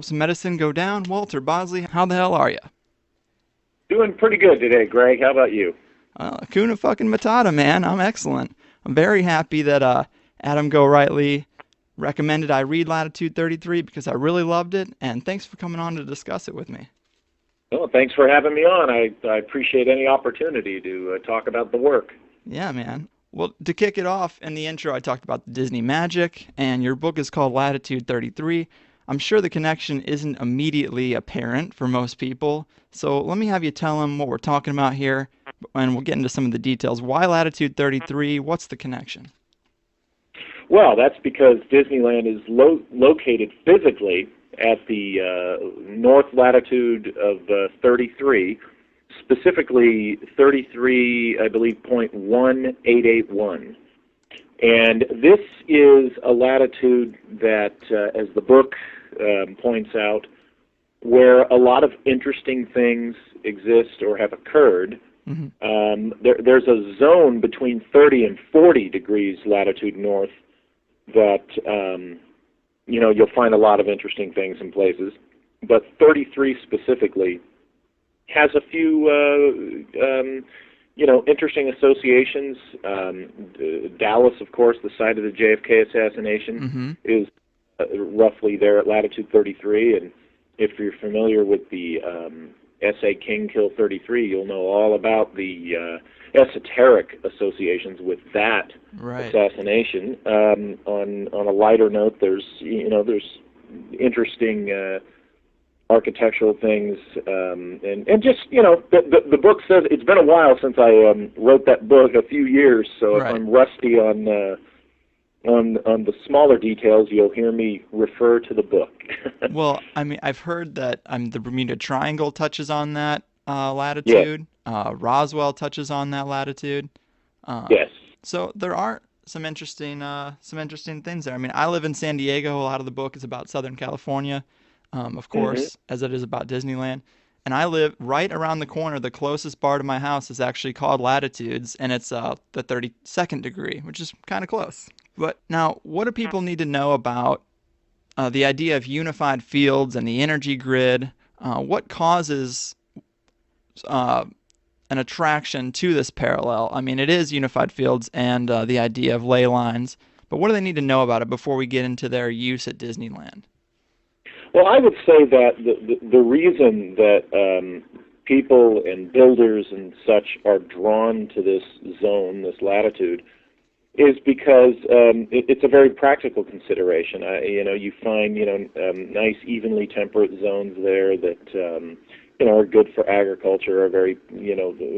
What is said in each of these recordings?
Some medicine go down. Walter Bosley, how the hell are you? Doing pretty good today, Greg. How about you? Kuna fucking Matata, man. I'm excellent. I'm very happy that Adam Go Rightly recommended I read Latitude 33 because I really loved it, and thanks for coming on to discuss it with me. Well, thanks for having me on. I appreciate any opportunity to talk about the work. Yeah, man. Well, to kick it off, in the intro I talked about the Disney magic, and your book is called Latitude 33. I'm sure the connection isn't immediately apparent for most people, so let me have you tell them what we're talking about here, and we'll get into some of the details. Why Latitude 33? What's the connection? Well, that's because Disneyland is located physically at the north latitude of 33, specifically 33, I believe, .1881. And this is a latitude that, as the book points out, where a lot of interesting things exist or have occurred. Mm-hmm. There's a zone between 30 and 40 degrees latitude north that, you'll find a lot of interesting things in places. But 33 specifically has a few interesting associations. Dallas, of course, the site of the JFK assassination, is roughly there at latitude 33. And if you're familiar with the essay King Kill 33, you'll know all about the esoteric associations with that assassination. On a lighter note, there's interesting architectural things, and just the book says it's been a while since I wrote that book, a few years. So if I'm rusty on the smaller details, you'll hear me refer to the book. Well, I mean, I've heard that the Bermuda Triangle touches on that latitude. Yes. Roswell touches on that latitude. Yes. So there are some interesting things there. I mean, I live in San Diego. A lot of the book is about Southern California. Of course, as it is about Disneyland. And I live right around the corner. The closest bar to my house is actually called Latitudes, and it's the 32nd degree, which is kind of close. But now, what do people need to know about the idea of unified fields and the energy grid? What causes an attraction to this parallel? I mean, it is unified fields and the idea of ley lines, but what do they need to know about it before we get into their use at Disneyland? Well, I would say that the reason that people and builders and such are drawn to this zone, this latitude, is because it's a very practical consideration. You find nice, evenly temperate zones there that are good for agriculture, are very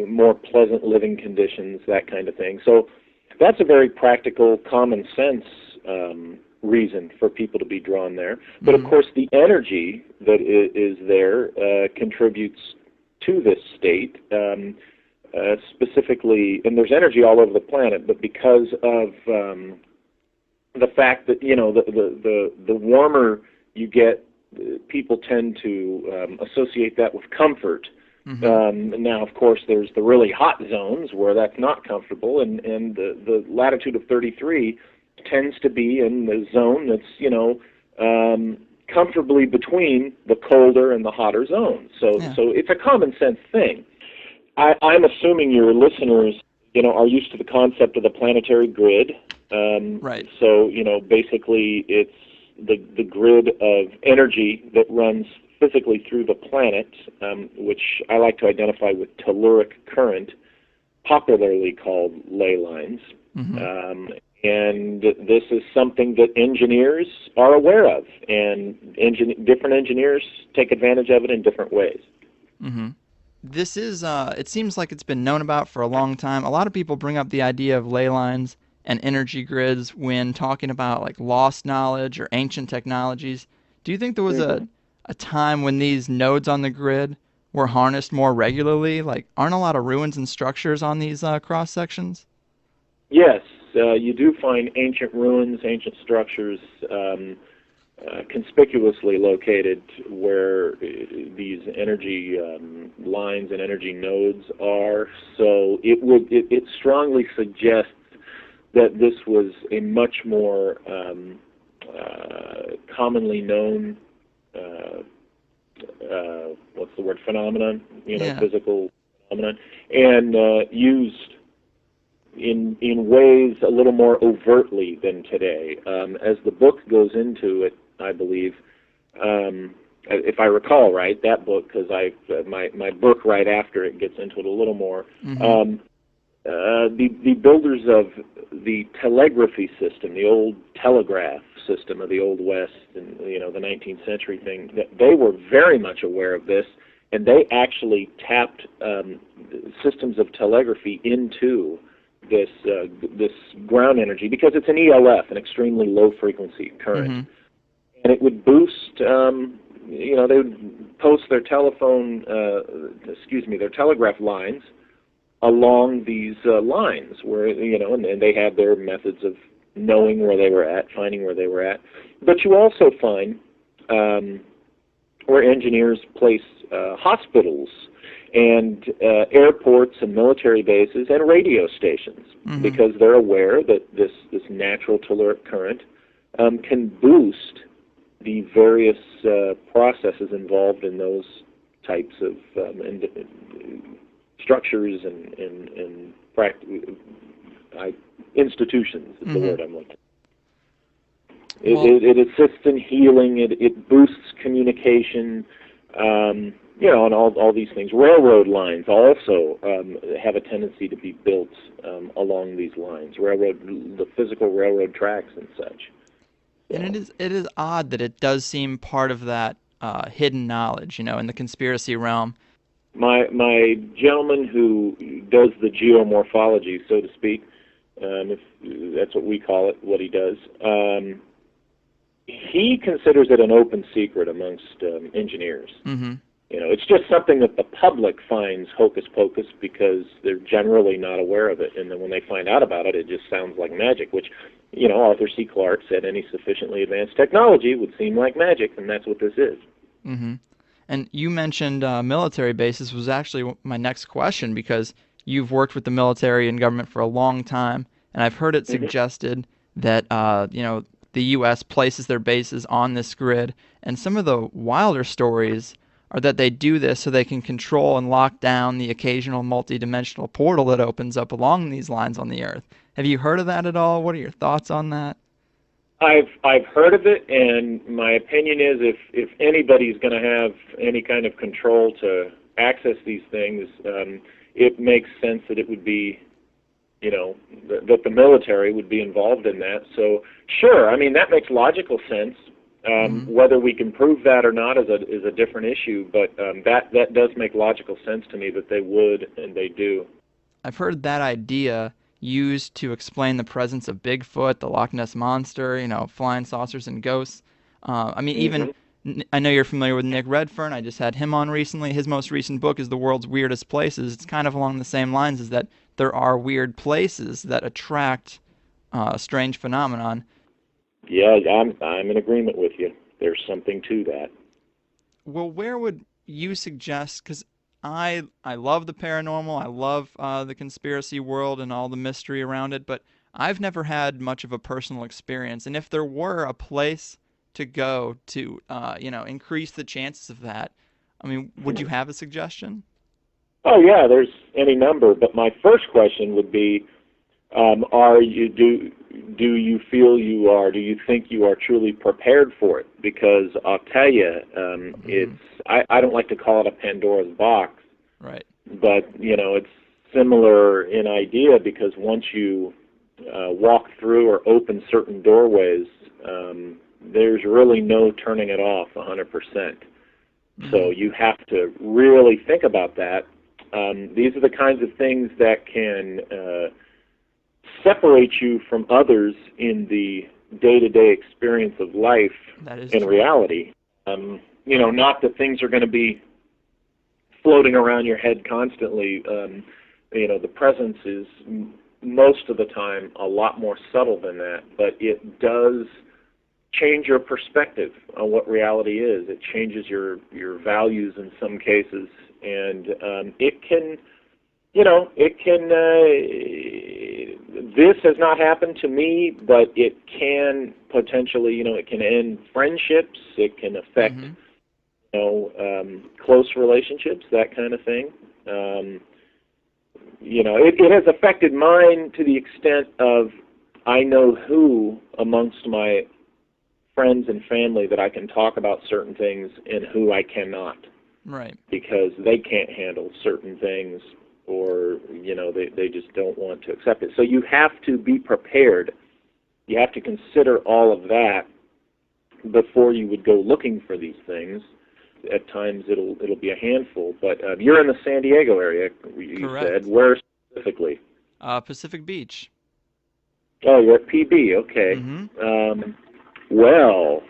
more pleasant living conditions, that kind of thing. So that's a very practical, common sense reason for people to be drawn there. But of course, the energy that is there contributes to this state. Specifically, and there's energy all over the planet, but because of the fact that the warmer you get, people tend to associate that with comfort. Now, of course, there's the really hot zones where that's not comfortable, and the latitude of 33 tends to be in the zone that's comfortably between the colder and the hotter zones. So it's a common sense thing. I'm assuming your listeners, are used to the concept of the planetary grid. Right. So, basically it's the grid of energy that runs physically through the planet, which I like to identify with telluric current, popularly called ley lines. And this is something that engineers are aware of, and different engineers take advantage of it in different ways. This is, it seems like it's been known about for a long time. A lot of people bring up the idea of ley lines and energy grids when talking about like lost knowledge or ancient technologies. Do you think there was a time when these nodes on the grid were harnessed more regularly? Like, aren't a lot of ruins and structures on these cross sections? Yes, you do find ancient ruins, ancient structures conspicuously located where these energy lines and energy nodes are. So it strongly suggests that this was a much more commonly known what's the word, phenomenon, Yeah. physical phenomenon, and used in ways a little more overtly than today. As the book goes into it, I believe, if I recall right, that book, because my book right after it gets into it a little more. Mm-hmm. The builders of the telegraphy system, the old telegraph system of the Old West, and the 19th century thing, they were very much aware of this, and they actually tapped systems of telegraphy into this ground energy, because it's an ELF, an extremely low frequency current, Mm-hmm. and it would boost. They would post their their telegraph lines along these lines, where and they had their methods of knowing where they were at, finding where they were at. But you also find where engineers place hospitals and airports and military bases and radio stations, Mm-hmm. because they're aware that this natural telluric current can boost the various processes involved in those types of structures and institutions is the Mm-hmm. word I'm looking. Well, It assists in healing. It boosts communication. And all these things. Railroad lines also have a tendency to be built along these lines. The physical railroad tracks and such. and So. it is odd that it does seem part of that hidden knowledge, in the conspiracy realm. My gentleman who does the geomorphology, so to speak, if that's what we call it, what he does, he considers it an open secret amongst engineers. Mm-hmm. It's just something that the public finds hocus pocus because they're generally not aware of it, and then when they find out about it, it just sounds like magic, which, Arthur C. Clarke said any sufficiently advanced technology would seem like magic, and that's what this is. Mm-hmm. And you mentioned military bases was actually my next question, because you've worked with the military and government for a long time, and I've heard it Mm-hmm. suggested that the U.S. places their bases on this grid, and some of the wilder stories are that they do this so they can control and lock down the occasional multi-dimensional portal that opens up along these lines on the Earth. Have you heard of that at all? What are your thoughts on that? I've heard of it, and my opinion is if anybody's going to have any kind of control to access these things, it makes sense that it would be, that the military would be involved in that. So sure, I mean that makes logical sense. Mm-hmm. Whether we can prove that or not is a different issue, but that does make logical sense to me that they would and they do. I've heard that idea used to explain the presence of Bigfoot, the Loch Ness Monster, flying saucers and ghosts. Mm-hmm. I know you're familiar with Nick Redfern. I just had him on recently. His most recent book is The World's Weirdest Places. It's kind of along the same lines as that there are weird places that attract a strange phenomenon. Yeah, I'm in agreement with you. There's something to that. Well, where would you suggest? Because I love the paranormal. I love the conspiracy world and all the mystery around it. But I've never had much of a personal experience. And if there were a place to go to, increase the chances of that, I mean, would you have a suggestion? Oh yeah, there's any number. But my first question would be, do you feel you are? Do you think you are truly prepared for it? Because I'll tell you, it's I don't like to call it a Pandora's box, Right. but it's similar in idea, because once you walk through or open certain doorways, there's really no turning it off 100%. So you have to really think about that. These are the kinds of things that can separate you from others in the day-to-day experience of life That is in true. reality. Not that things are going to be floating around your head constantly. The presence is most of the time a lot more subtle than that, but it does change your perspective on what reality is. It changes your values in some cases, and it can, this has not happened to me, but it can potentially, it can end friendships. It can affect close relationships, that kind of thing. It has affected mine to the extent of I know who amongst my friends and family that I can talk about certain things and who I cannot. Right. Because they can't handle certain things, or they just don't want to accept it. So you have to be prepared. You have to consider all of that before you would go looking for these things. At times it'll be a handful, but you're in the San Diego area, you Correct. said. Where specifically? Pacific Beach. Oh, you're at PB, okay. Mm-hmm. Well,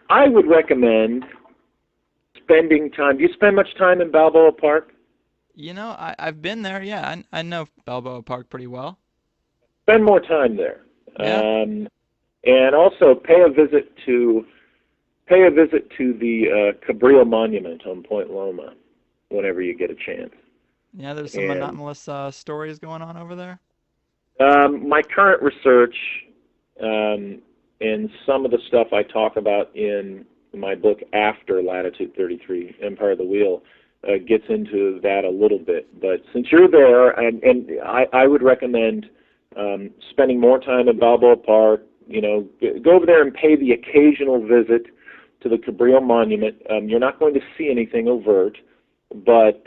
I would recommend spending time. Do you spend much time in Balboa Park? I've been there. Yeah, I know Balboa Park pretty well. Spend more time there. Yeah. And also pay a visit to the Cabrillo Monument on Point Loma whenever you get a chance. Yeah, there's some monotonous stories going on over there. My current research and some of the stuff I talk about in my book after Latitude 33, Empire of the Wheel, gets into that a little bit. But since you're there, and I would recommend spending more time at Balboa Park. Go over there and pay the occasional visit to the Cabrillo Monument. You're not going to see anything overt, but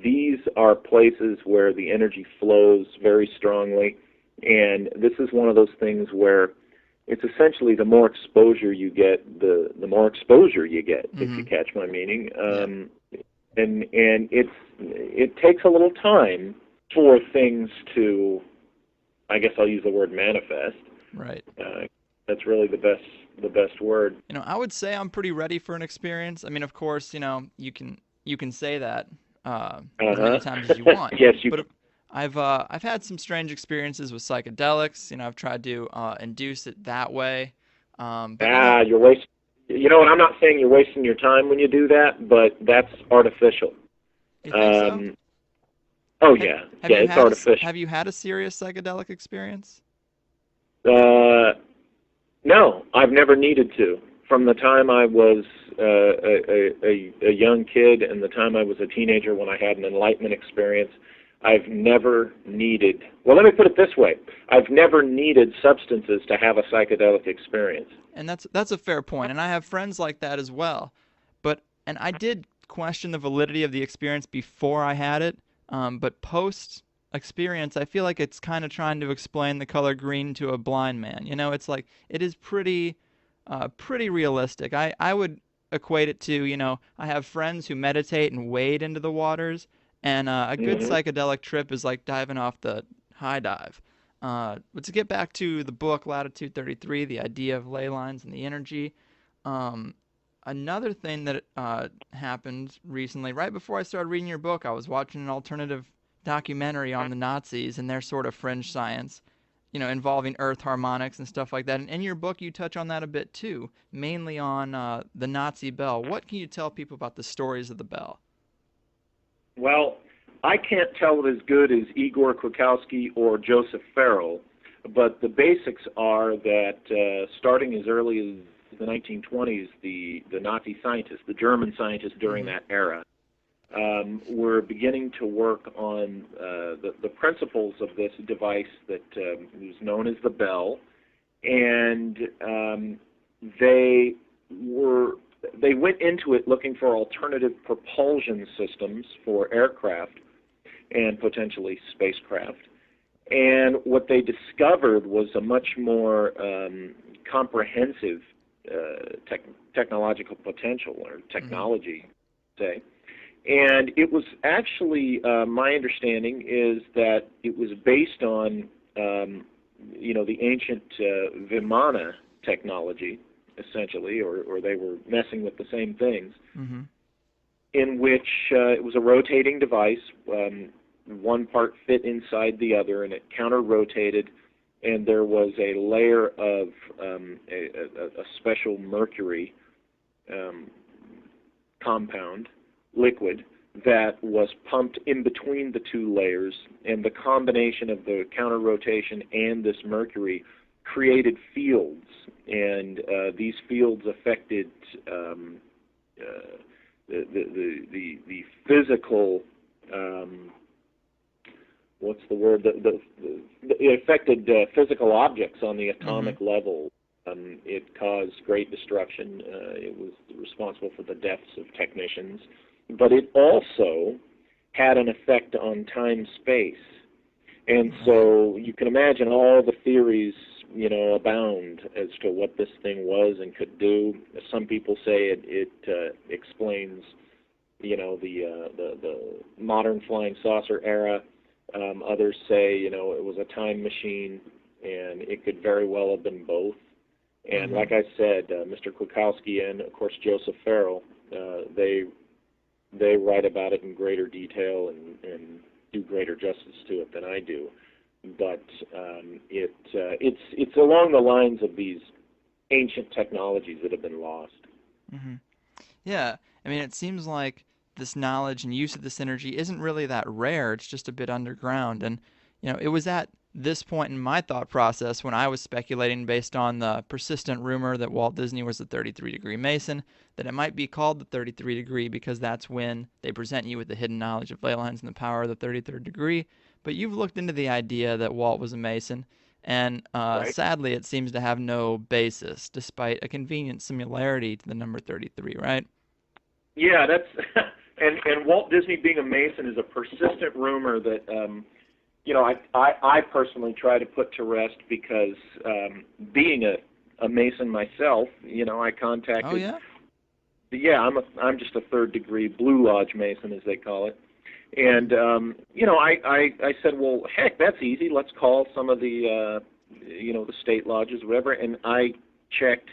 these are places where the energy flows very strongly, and this is one of those things where it's essentially the more exposure you get, the more exposure you get, Mm-hmm. if you catch my meaning. And it takes a little time for things to, I guess I'll use the word manifest. Right. That's really the best word. I would say I'm pretty ready for an experience. I mean, of course, you can say that as many times as you want. Yes, you. But I've had some strange experiences with psychedelics. I've tried to induce it that way. You're wasting. You know what? I'm not saying you're wasting your time when you do that, but that's artificial. You think so? Oh yeah, it's artificial. Have you had a serious psychedelic experience? No, I've never needed to. From the time I was a young kid and the time I was a teenager when I had an enlightenment experience, I've never needed, well, let me put it this way. I've never needed substances to have a psychedelic experience. And that's a fair point, and I have friends like that as well. And I did question the validity of the experience before I had it, but post experience, I feel like it's kind of trying to explain the color green to a blind man. It's like it is pretty realistic. I would equate it to, I have friends who meditate and wade into the waters, and a good psychedelic trip is like diving off the high dive. But to get back to the book, Latitude 33, the idea of ley lines and the energy, another thing that happened recently, right before I started reading your book, I was watching an alternative documentary on the Nazis and their sort of fringe science, involving earth harmonics and stuff like that. And in your book, you touch on that a bit too, mainly on the Nazi bell. What can you tell people about the stories of the bell? Well, I can't tell it as good as Igor Kwiatkowski or Joseph Farrell, but the basics are that starting as early as the 1920s, the Nazi scientists, the German scientists during that era, were beginning to work on the principles of this device that was known as the bell, and they went into it looking for alternative propulsion systems for aircraft and potentially spacecraft. And what they discovered was a much more comprehensive technological potential, or technology, say. And it was actually, my understanding is that it was based on, the ancient Vimana technology, essentially, or they were messing with the same things, in which it was a rotating device. One part fit inside the other, and it counter-rotated, and there was a layer of a special mercury compound, liquid, that was pumped in between the two layers, and the combination of the counter-rotation and this mercury created fields, and these fields affected the physical, what's the word? It affected physical objects on the atomic level. It caused great destruction. It was responsible for the deaths of technicians, but it also had an effect on time-space. And so you can imagine all the theories, abound as to what this thing was and could do. Some people say it explains, the modern flying saucer era. Others say, it was a time machine, and it could very well have been both. And like I said, Mr. Kwiatkowski and, of course, Joseph Farrell, they write about it in greater detail and do greater justice to it than I do. But it's along the lines of these ancient technologies that have been lost. Yeah, I mean, it seems like this knowledge and use of this energy isn't really that rare. It's just a bit underground. And, it was at this point in my thought process when I was speculating based on the persistent rumor that Walt Disney was the 33-degree Mason, that it might be called the 33 degree because that's when they present you with the hidden knowledge of ley lines and the power of the 33rd degree. But you've looked into the idea that Walt was a Mason, and Right. sadly it seems to have no basis, despite a convenient similarity to the number 33, right? Yeah, that's and Walt Disney being a Mason is a persistent rumor that I personally try to put to rest because being a Mason myself, I contacted. Oh, yeah? Yeah, I'm just a third degree Blue Lodge Mason, as they call it. And I said, well, heck, that's easy. Let's call some of the the state lodges, whatever. And I checked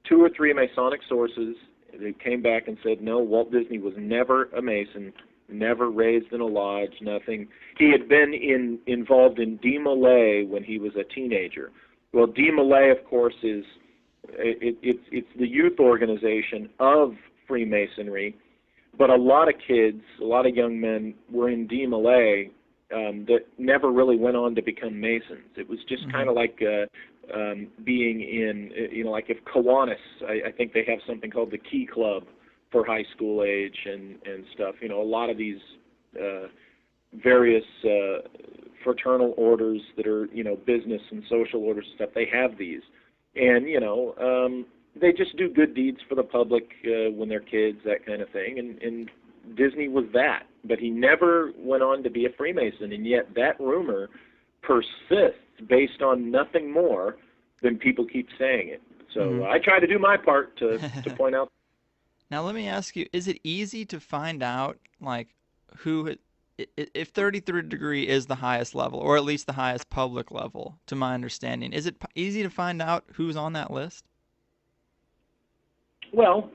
2 or 3 Masonic sources. They came back and said, no, Walt Disney was never a Mason, never raised in a lodge, nothing. He had been involved in DeMolay when he was a teenager. Well, DeMolay, of course, is it's the youth organization of Freemasonry. But a lot of kids, a lot of young men were in DeMolay that never really went on to become Masons. It was just kind of like being in, like if Kiwanis, I think they have something called the Key Club for high school age and stuff. A lot of these various fraternal orders that are, business and social orders and stuff, they have these. And, they just do good deeds for the public when they're kids, that kind of thing. And Disney was that. But he never went on to be a Freemason, and yet that rumor persists based on nothing more than people keep saying it. So I try to do my part to point out. Now, let me ask you, is it easy to find out, like, if 33rd degree is the highest level, or at least the highest public level, to my understanding, is it easy to find out who's on that list? Well,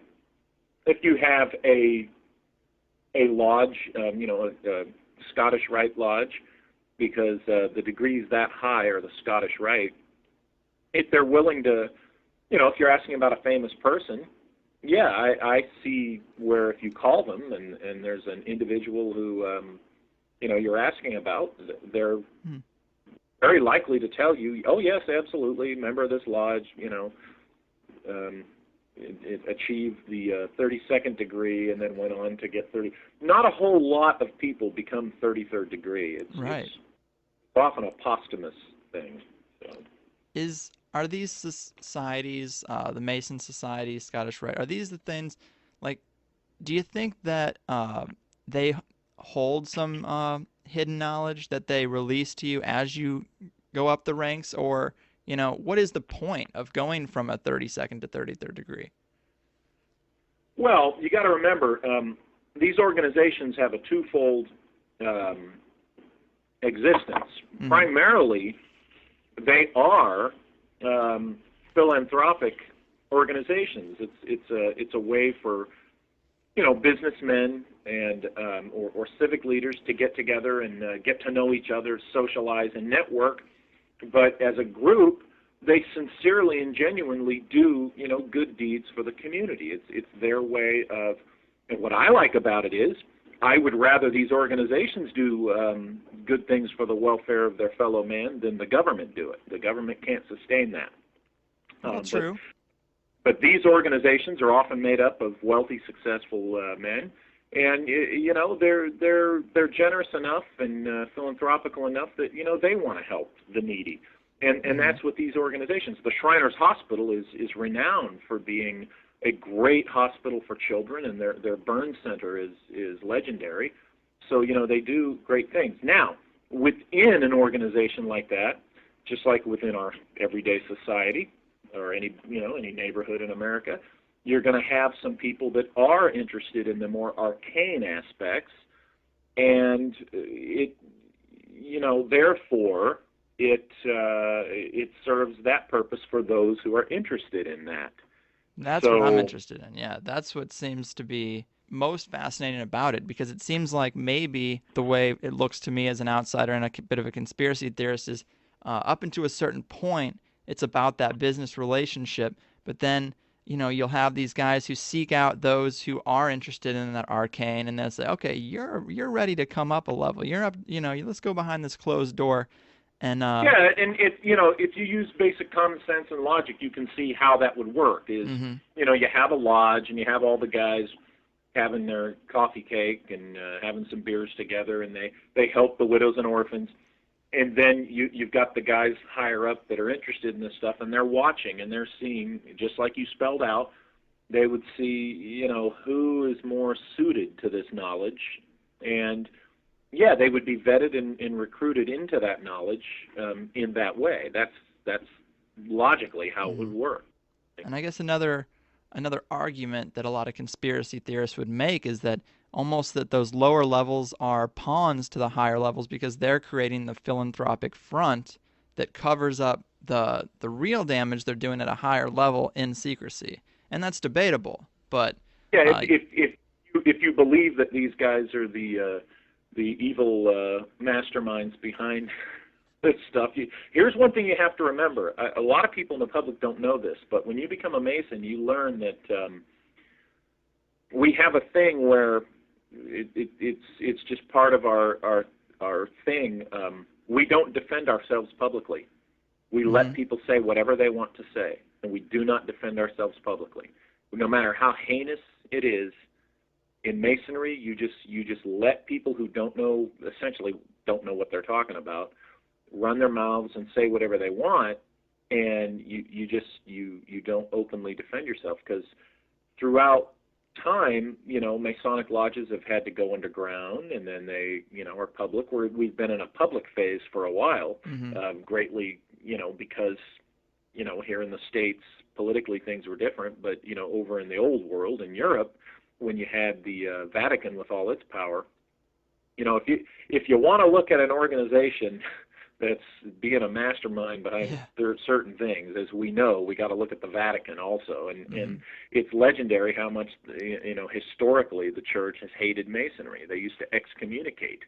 if you have a lodge, a Scottish Rite Lodge, because the degrees that high are the Scottish Rite, if they're willing to, if you're asking about a famous person, yeah, I see where if you call them and there's an individual who, you're asking about, they're very likely to tell you, oh, yes, absolutely, member of this lodge, it achieved the 32nd degree and then went on to get 30. Not a whole lot of people become 33rd degree. It's often a posthumous thing. So. Are these societies, the Mason Society, Scottish Rite, are these the things, like, do you think that they hold some hidden knowledge that they release to you as you go up the ranks, or what is the point of going from a 32nd to 33rd degree? Well, you got to remember, these organizations have a twofold existence. Primarily, they are philanthropic organizations. It's a way for businessmen and or civic leaders to get together and get to know each other, socialize, and network. But as a group, they sincerely and genuinely do, good deeds for the community. It's their way of, and what I like about it is, I would rather these organizations do good things for the welfare of their fellow man than the government do it. The government can't sustain that. That's true. But these organizations are often made up of wealthy, successful men, and you know they're generous enough and philanthropical enough that they want to help the needy, and that's what these organizations. The Shriners Hospital is renowned for being a great hospital for children, and their burn center is legendary. So they do great things. Now, within an organization like that, just like within our everyday society or any neighborhood in America, you're going to have some people that are interested in the more arcane aspects, and therefore it serves that purpose for those who are interested in that. That's what I'm interested in. Yeah, that's what seems to be most fascinating about it, because it seems like maybe the way it looks to me as an outsider and a bit of a conspiracy theorist is up until a certain point, it's about that business relationship, but then you'll have these guys who seek out those who are interested in that arcane, and they'll say, okay, you're ready to come up a level. You're up, let's go behind this closed door. And yeah, and if you use basic common sense and logic, you can see how that would work. Is you have a lodge and you have all the guys having their coffee cake and having some beers together, and they help the widows and orphans. And then you've got the guys higher up that are interested in this stuff, and they're watching and they're seeing, just like you spelled out, they would see, who is more suited to this knowledge. And, yeah, they would be vetted and recruited into that knowledge in that way. That's logically how it would work. And I guess another argument that a lot of conspiracy theorists would make is that almost that those lower levels are pawns to the higher levels, because they're creating the philanthropic front that covers up the real damage they're doing at a higher level in secrecy. And that's debatable, but yeah, if you believe that these guys are the evil masterminds behind this stuff, here's one thing you have to remember. A lot of people in the public don't know this, but when you become a Mason, you learn that we have a thing where it's just part of our thing. We don't defend ourselves publicly. We let people say whatever they want to say, and we do not defend ourselves publicly. No matter how heinous it is, in Masonry, you just let people who essentially don't know what they're talking about, run their mouths and say whatever they want, and you don't openly defend yourself, because throughout time, Masonic lodges have had to go underground, and then they, are public. We've been in a public phase for a while, greatly, because, here in the States, politically things were different, but, over in the old world, in Europe, when you had the Vatican with all its power, if you want to look at an organization that's being a mastermind behind certain things, as we know, we got to look at the Vatican also, and it's legendary how much historically the church has hated Masonry. They used to excommunicate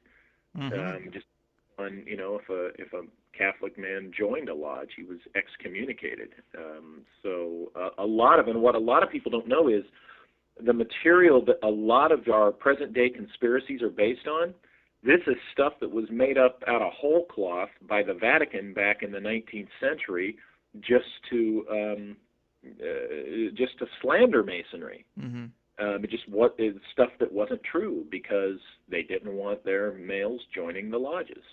just on if a Catholic man joined a lodge, he was excommunicated. So a lot of what a lot of people don't know is the material that a lot of our present day conspiracies are based on. This is stuff that was made up out of whole cloth by the Vatican back in the 19th century, just to slander Masonry. Stuff that wasn't true, because they didn't want their males joining the lodges.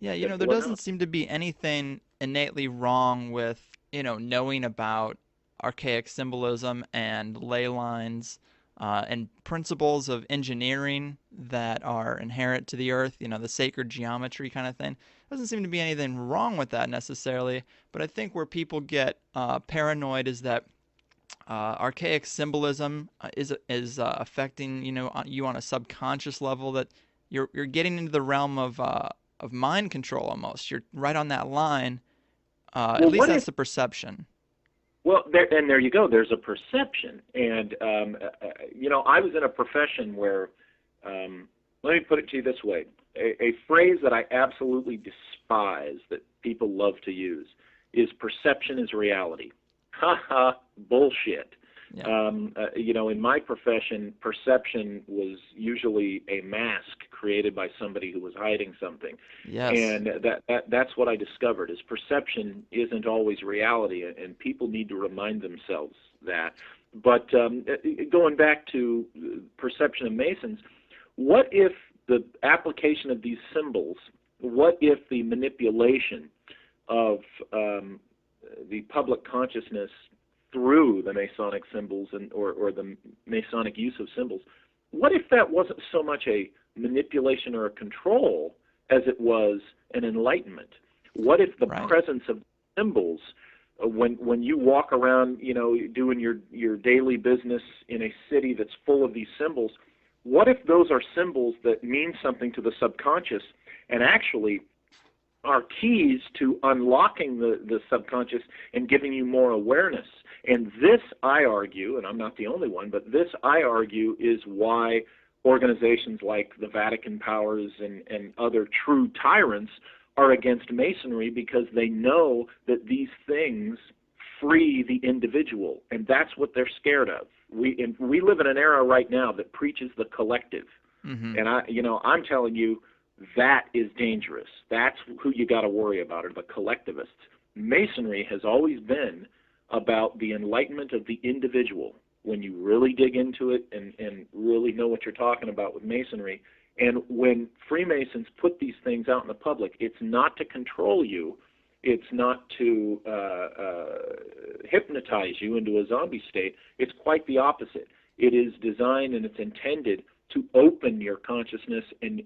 Yeah, there doesn't seem to be anything innately wrong with knowing about archaic symbolism and ley lines and principles of engineering that are inherent to the earth, the sacred geometry kind of thing. Doesn't seem to be anything wrong with that necessarily, but I think where people get paranoid is that archaic symbolism is affecting you on a subconscious level, that you're getting into the realm of mind control almost. You're right on that line. At least that's the perception. Well, there you go. There's a perception, and I was in a profession where, let me put it to you this way: a phrase that I absolutely despise that people love to use is "perception is reality." Ha ha, bullshit. Yeah. In my profession, perception was usually a mask created by somebody who was hiding something. Yes. And that's what I discovered, is perception isn't always reality, and people need to remind themselves that. But going back to perception of Masons, what if the application of these symbols, what if the manipulation of the public consciousness through the Masonic symbols or the Masonic use of symbols, what if that wasn't so much a manipulation or a control as it was an enlightenment? What if the presence of symbols, when you walk around, doing your daily business in a city that's full of these symbols, what if those are symbols that mean something to the subconscious and actually are keys to unlocking the subconscious and giving you more awareness? And this, I argue, and I'm not the only one, but this, I argue, is why organizations like the Vatican powers and other true tyrants are against Masonry, because they know that these things free the individual, and that's what they're scared of. We live in an era right now that preaches the collective, and I'm telling you, that is dangerous. That's who you got to worry about, are the collectivists. Masonry has always been about the enlightenment of the individual. When you really dig into it and really know what you're talking about with Masonry, and when Freemasons put these things out in the public, it's not to control you, it's not to hypnotize you into a zombie state. It's quite the opposite. It is designed and it's intended to open your consciousness and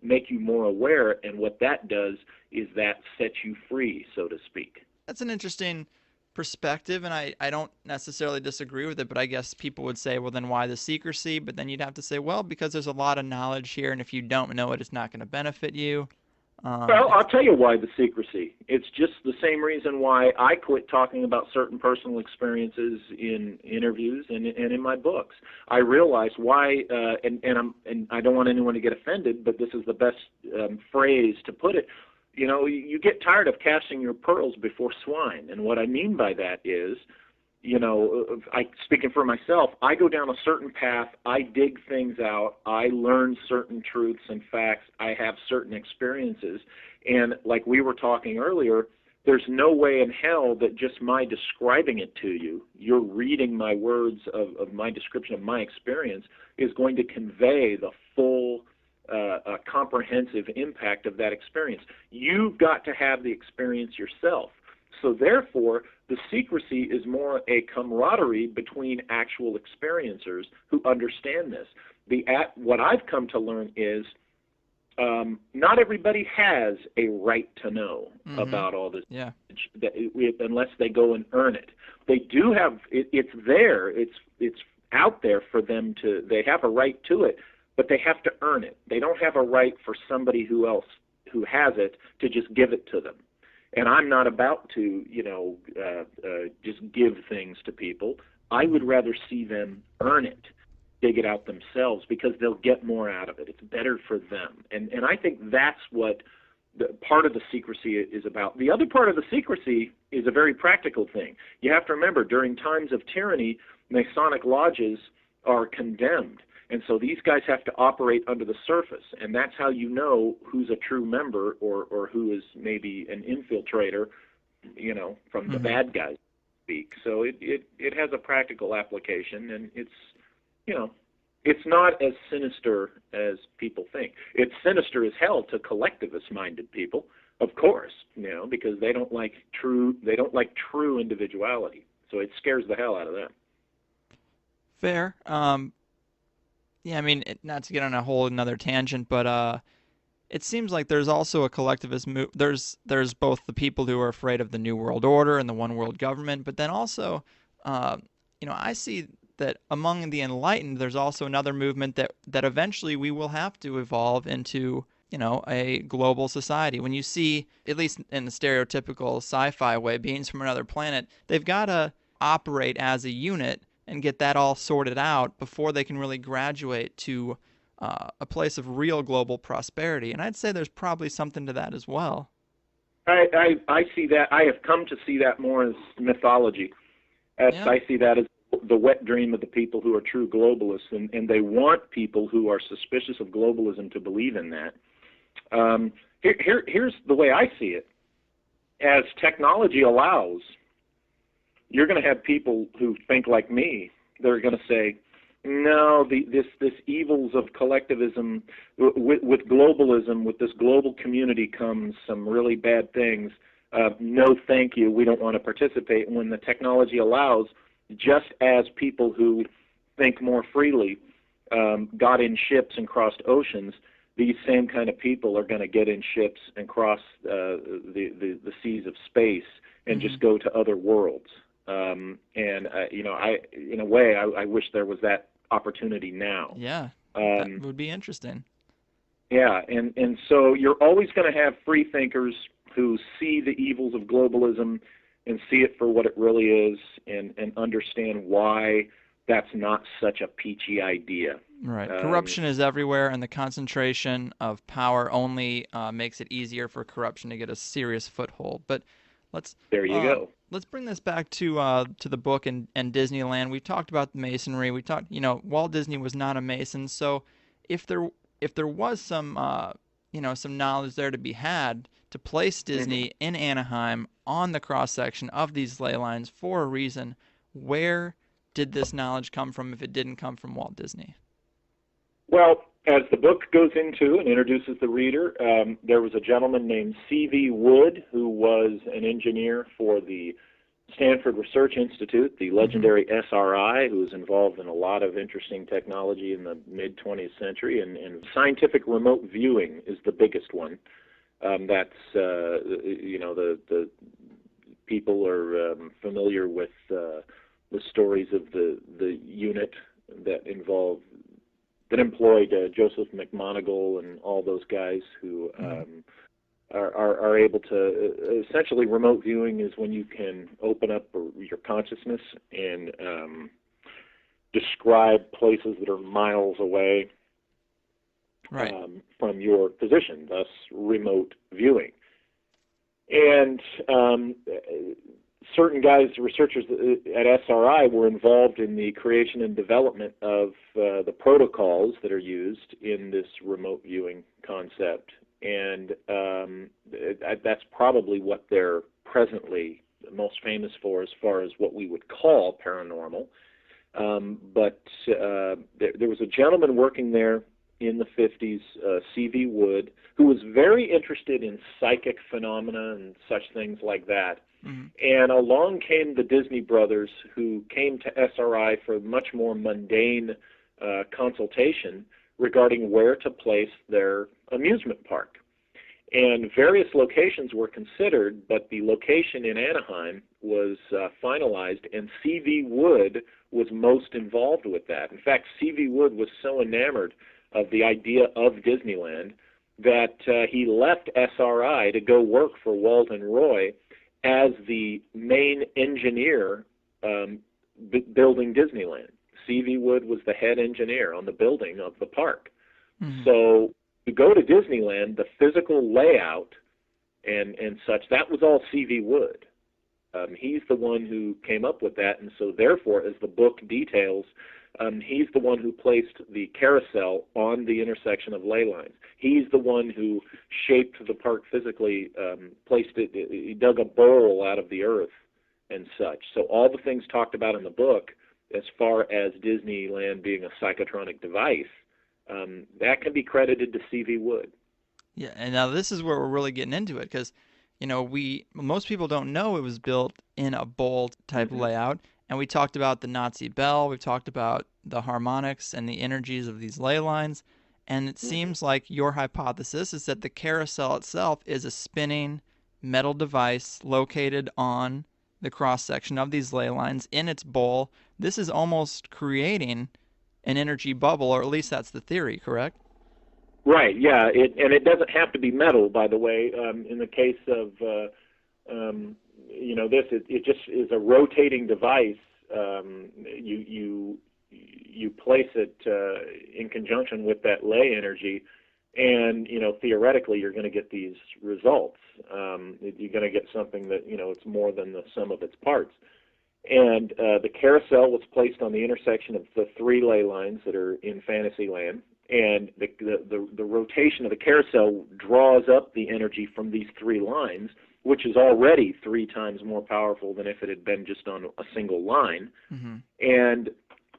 make you more aware, and what that does is that sets you free, so to speak. That's an interesting perspective, and I don't necessarily disagree with it, but I guess people would say, well, then why the secrecy? But then you'd have to say, well, because there's a lot of knowledge here, and if you don't know it, it's not going to benefit you. Well, I'll tell you why the secrecy. It's just the same reason why I quit talking about certain personal experiences in interviews and in my books. I realized why, and I don't want anyone to get offended, but this is the best phrase to put it. You get tired of casting your pearls before swine, and what I mean by that is, speaking for myself, I go down a certain path, I dig things out, I learn certain truths and facts, I have certain experiences, and like we were talking earlier, there's no way in hell that just my describing it to you, you're reading my words of my description of my experience, is going to convey the full a comprehensive impact of that experience. You've got to have the experience yourself. So therefore, the secrecy is more a camaraderie between actual experiencers who understand this. What I've come to learn is not everybody has a right to know about all this, unless they go and earn it. They do have it's there. It's out there for them to. They have a right to it, but they have to earn it. They don't have a right for somebody who has it to just give it to them. And I'm not about to, just give things to people. I would rather see them earn it, dig it out themselves, because they'll get more out of it. It's better for them. And I think that's what part of the secrecy is about. The other part of the secrecy is a very practical thing. You have to remember, during times of tyranny, Masonic lodges are condemned. And so these guys have to operate under the surface, and that's how you know who's a true member or who is maybe an infiltrator, from the bad guys speak. So it has a practical application, and it's not as sinister as people think. It's sinister as hell to collectivist-minded people, of course, because they don't like true individuality. So it scares the hell out of them. Fair. Yeah, I mean, not to get on a whole another tangent, but it seems like there's also a collectivist move. There's both the people who are afraid of the New World Order and the one world government, but then also, I see that among the enlightened, there's also another movement that eventually we will have to evolve into, a global society. When you see, at least in the stereotypical sci-fi way, beings from another planet, they've got to operate as a unit and get that all sorted out before they can really graduate to a place of real global prosperity. And I'd say there's probably something to that as well. I see that. I have come to see that more as mythology. I see that as the wet dream of the people who are true globalists, and they want people who are suspicious of globalism to believe in that. Here's the way I see it. As technology allows, you're going to have people who think like me. They're going to say, no, this evils of collectivism, with globalism, with this global community comes some really bad things. No, thank you. We don't want to participate. When the technology allows, just as people who think more freely got in ships and crossed oceans, these same kind of people are going to get in ships and cross the seas of space and just go to other worlds. In a way, I wish there was that opportunity now. Yeah, that would be interesting. Yeah, and so you're always going to have free thinkers who see the evils of globalism and see it for what it really is, and understand why that's not such a peachy idea. Right. Corruption is everywhere, and the concentration of power only makes it easier for corruption to get a serious foothold. But there you go. Let's bring this back to the book and Disneyland. We talked about the Masonry. We talked, Walt Disney was not a Mason, so if there was some some knowledge there to be had to place Disney in Anaheim on the cross section of these ley lines for a reason, where did this knowledge come from if it didn't come from Walt Disney? Well, as the book goes into and introduces the reader, there was a gentleman named C.V. Wood who was an engineer for the Stanford Research Institute, the legendary SRI, who was involved in a lot of interesting technology in the mid-20th century, and scientific remote viewing is the biggest one. That's, the people are familiar with the stories of the unit that employed Joseph McMoneagle and all those guys who are able to, essentially remote viewing is when you can open up your consciousness and describe places that are miles away from your position, thus remote viewing. And certain guys, researchers at SRI, were involved in the creation and development of the protocols that are used in this remote viewing concept. And that's probably what they're presently most famous for as far as what we would call paranormal. But there was a gentleman working there in the 50s, C.V. Wood, who was very interested in psychic phenomena and such things like that. And along came the Disney brothers, who came to SRI for much more mundane consultation regarding where to place their amusement park. And various locations were considered, but the location in Anaheim was finalized, and C.V. Wood was most involved with that. In fact, C.V. Wood was so enamored of the idea of Disneyland that he left SRI to go work for Walt and Roy as the main engineer building Disneyland. C.V. Wood was the head engineer on the building of the park. So to go to Disneyland, the physical layout and such, that was all C.V. Wood. He's the one who came up with that, and so therefore, as the book details, he's the one who placed the carousel on the intersection of ley lines. He's the one who shaped the park physically, placed it, he dug a bowl out of the earth and such. So all the things talked about in the book, as far as Disneyland being a psychotronic device, that can be credited to C.V. Wood. Yeah, and now this is where we're really getting into it, because most people don't know it was built in a bowl type layout. And we talked about the Nazi bell, we've talked about the harmonics and the energies of these ley lines, and it seems like your hypothesis is that the carousel itself is a spinning metal device located on the cross-section of these ley lines in its bowl. This is almost creating an energy bubble, or at least that's the theory, correct? Right, yeah, and it doesn't have to be metal, by the way. In the case of it just is a rotating device. You place it in conjunction with that ley energy, and theoretically you're going to get these results. You're going to get something that it's more than the sum of its parts. And the carousel was placed on the intersection of the three ley lines that are in Fantasyland, and the rotation of the carousel draws up the energy from these three lines, which is already 3 times more powerful than if it had been just on a single line. Mm-hmm. And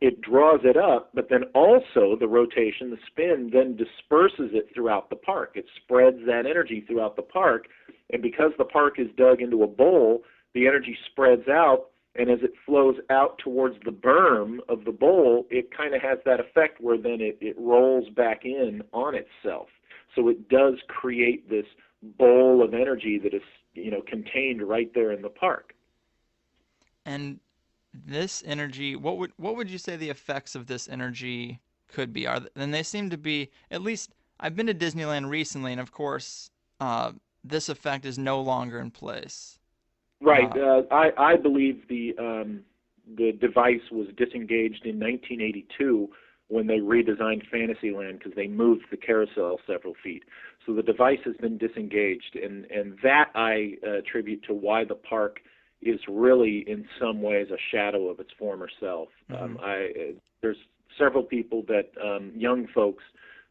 it draws it up, but then also the rotation, the spin, then disperses it throughout the park. It spreads that energy throughout the park, and because the park is dug into a bowl, the energy spreads out, and as it flows out towards the berm of the bowl, it kind of has that effect where then it rolls back in on itself. So it does create this bowl of energy that is, contained right there in the park. And this energy, what would you say the effects of this energy could be? And they seem to be, at least I've been to Disneyland recently, and of course, this effect is no longer in place. Right. I believe the device was disengaged in 1982 when they redesigned Fantasyland because they moved the carousel several feet. So the device has been disengaged, and that I attribute to why the park is really in some ways a shadow of its former self. Mm-hmm. There's several people that, young folks,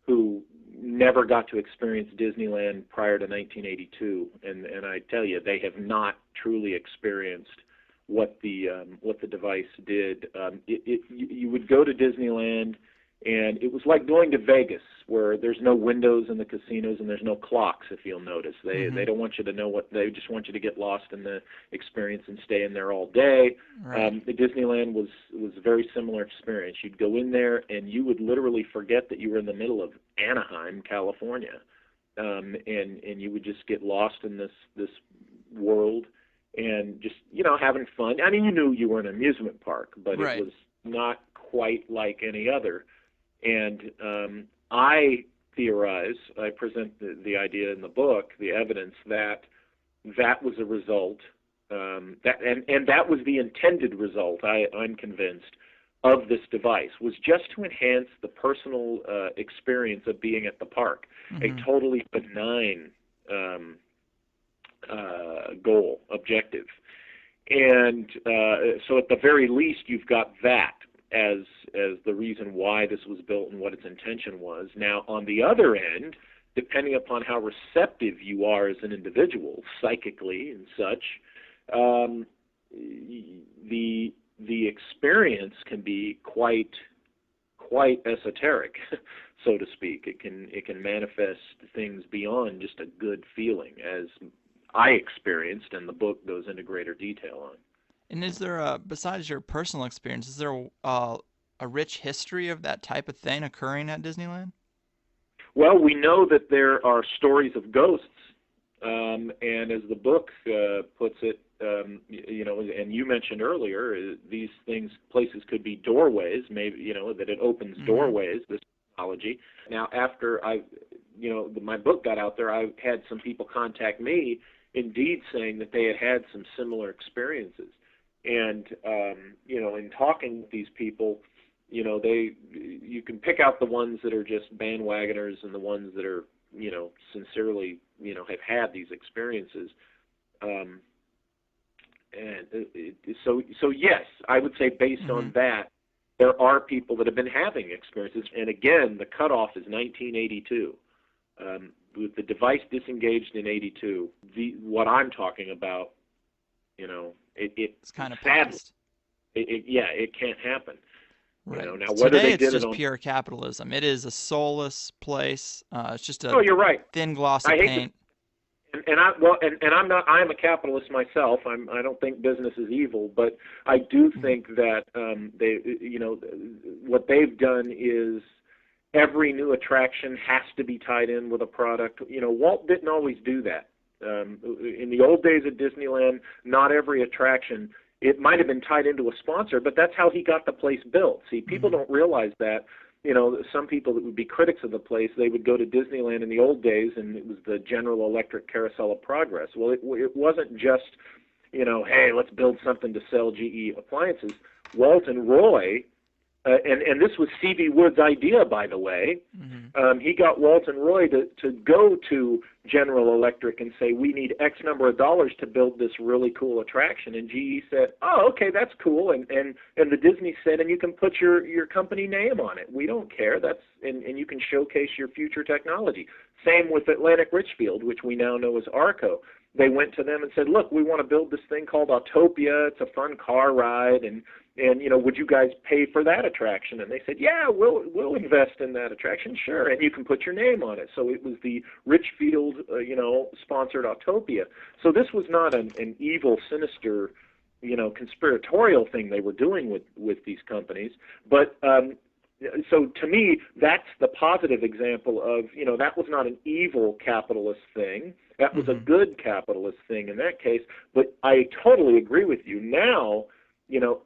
who never got to experience Disneyland prior to 1982, and I tell you, they have not truly experienced what the device did. You would go to Disneyland, and it was like going to Vegas, where there's no windows in the casinos and there's no clocks. If you'll notice, they don't want you to know they just want you to get lost in the experience and stay in there all day. Right. The Disneyland was a very similar experience. You'd go in there and you would literally forget that you were in the middle of Anaheim, California, and you would just get lost in this world and just having fun. I mean, you knew you were in an amusement park, but Right. It was not quite like any other. And I theorize, I present the idea in the book, the evidence that was a result, that was the intended result, I'm convinced, of this device, was just to enhance the personal experience of being at the park, Mm-hmm. a totally benign goal, objective. And so at the very least, you've got that as the reason why this was built and what its intention was. Now, on the other end, depending upon how receptive you are as an individual, psychically and such, the experience can be quite esoteric, so to speak. It can manifest things beyond just a good feeling, as I experienced, and the book goes into greater detail on. And is there, besides your personal experience, is there a rich history of that type of thing occurring at Disneyland? Well, we know that there are stories of ghosts, and as the book puts it, and you mentioned earlier, these places could be doorways, maybe, that it opens Mm-hmm. doorways, this technology. Now, after my book got out there, I had some people contact me, indeed saying that they had some similar experiences. And, in talking with these people, you can pick out the ones that are just bandwagoners and the ones that are, sincerely, have had these experiences. So yes, I would say based Mm-hmm. on that, there are people that have been having experiences. And again, the cutoff is 1982. With the device disengaged in 82, what I'm talking about, It's kind of sad. past. It can't happen. Right. Now whether Today they it's did just it on pure capitalism. It is a soulless place. It's just a Oh, you're right. thin gloss of I hate paint. I'm a capitalist myself. I don't think business is evil, but I do think that what they've done is every new attraction has to be tied in with a product. Walt didn't always do that. In the old days at Disneyland, not every attraction, it might have been tied into a sponsor, but that's how he got the place built. See, people don't realize that. Some people that would be critics of the place, they would go to Disneyland in the old days, and it was the General Electric Carousel of Progress. Well, it wasn't just, hey, let's build something to sell GE appliances. Walt and Roy and this was C.V. Wood's idea, by the way. He got Walt and Roy to go to General Electric and say, we need X number of dollars to build this really cool attraction. And GE said, oh, okay, that's cool. And the Disney said, and you can put your company name on it. We don't care. And you can showcase your future technology. Same with Atlantic Richfield, which we now know as Arco. They went to them and said, look, we want to build this thing called Autopia. It's a fun car ride, and would you guys pay for that attraction? And they said, yeah, we'll invest in that attraction, sure, and you can put your name on it. So it was the Richfield, sponsored Autopia. So this was not an evil, sinister, conspiratorial thing they were doing with these companies, but so to me, that's the positive example of, that was not an evil capitalist thing. That was a good capitalist thing in that case. But I totally agree with you. Now,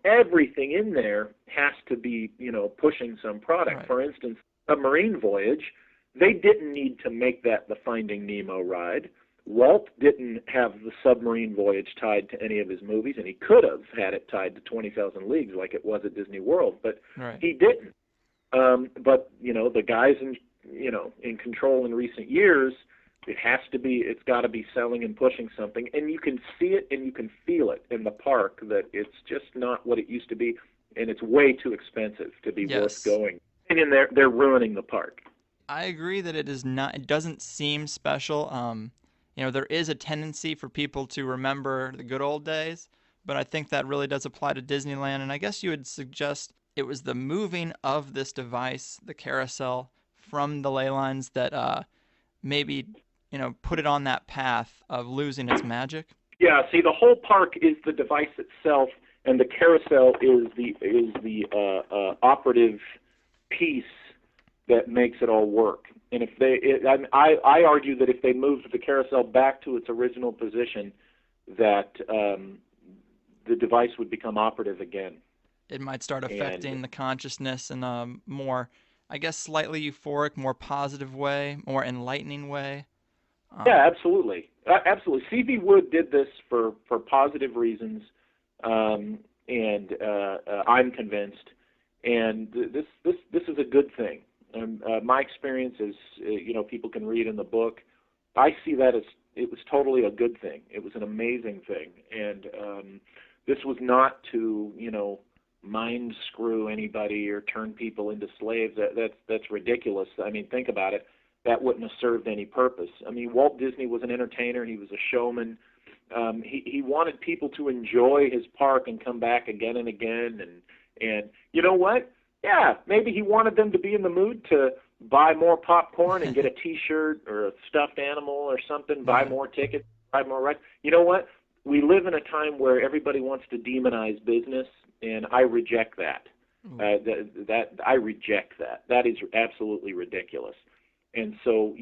everything in there has to be, pushing some product. Right. For instance, a marine voyage, they didn't need to make that the Finding Nemo ride. Walt didn't have the submarine voyage tied to any of his movies, and he could have had it tied to 20,000 Leagues like it was at Disney World, but he didn't. But the guys in control in recent years, it's got to be selling and pushing something, and you can see it and you can feel it in the park that it's just not what it used to be, and it's way too expensive to be worth going. And they're ruining the park. I agree that it is not. It doesn't seem special. There is a tendency for people to remember the good old days, but I think that really does apply to Disneyland. And I guess you would suggest it was the moving of this device, the carousel, from the ley lines that maybe put it on that path of losing its magic. Yeah. See, the whole park is the device itself, and the carousel is the operative piece that makes it all work. And I argue that if they moved the carousel back to its original position, that the device would become operative again. It might start affecting the consciousness in a more, I guess, slightly euphoric, more positive way, more enlightening way. Yeah, absolutely. Absolutely. C.V. Wood did this for positive reasons, and I'm convinced. And this is a good thing. My experience is, people can read in the book. I see that as it was totally a good thing. It was an amazing thing. And this was not to, mind screw anybody or turn people into slaves. That's ridiculous. I mean, think about it. That wouldn't have served any purpose. I mean, Walt Disney was an entertainer. He was a showman. He wanted people to enjoy his park and come back again and again. And you know what? Yeah, maybe he wanted them to be in the mood to buy more popcorn and get a T-shirt or a stuffed animal or something, buy more tickets, buy more rides. You know what? We live in a time where everybody wants to demonize business, and I reject that. I reject that. That is absolutely ridiculous. And so,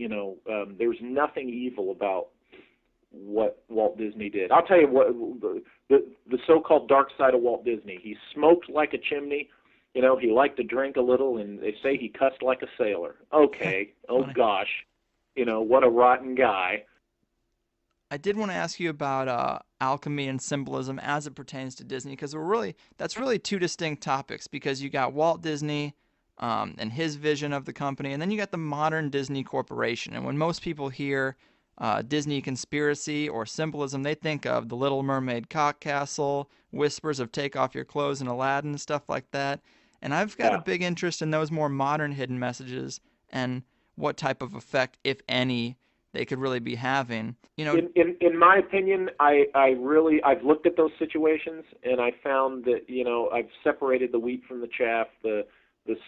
there's nothing evil about what Walt Disney did. I'll tell you what, the so-called dark side of Walt Disney. He smoked like a chimney. He liked to drink a little, and they say he cussed like a sailor. Okay. Oh, gosh. What a rotten guy. I did want to ask you about alchemy and symbolism as it pertains to Disney, because that's really two distinct topics, because you got Walt Disney and his vision of the company, and then you got the modern Disney Corporation. And when most people hear Disney conspiracy or symbolism, they think of the Little Mermaid cock castle, whispers of take off your clothes and Aladdin, stuff like that. And I've got a big interest in those more modern hidden messages and what type of effect, if any, they could really be having. In my opinion, I've looked at those situations, and I found that I've separated the wheat from the chaff, the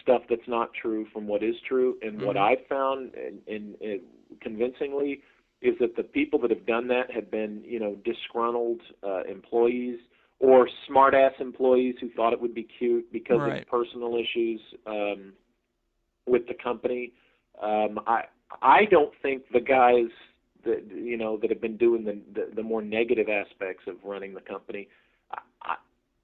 stuff that's not true from what is true. And what I've found, and convincingly, is that the people that have done that have been disgruntled employees or smart-ass employees who thought it would be cute because of personal issues with the company. I don't think the guys that have been doing the more negative aspects of running the company,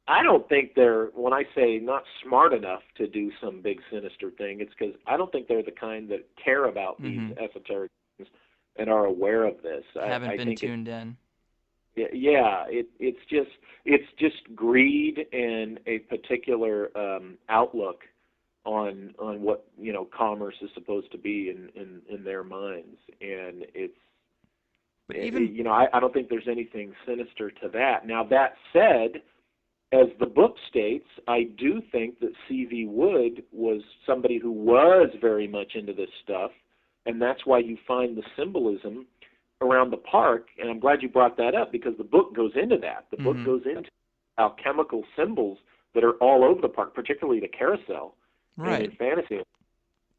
I don't think they're, when I say not smart enough to do some big sinister thing, it's because I don't think they're the kind that care about these esoteric things and are aware of this. Haven't been tuned in. Yeah, it's just greed and a particular outlook on what commerce is supposed to be in their minds, and it's but even I don't think there's anything sinister to that. Now that said, as the book states, I do think that C.V. Wood was somebody who was very much into this stuff, and that's why you find the symbolism around the park. And I'm glad you brought that up, because the book goes into that. The book goes into alchemical symbols that are all over the park, particularly the carousel, right. and in fantasy.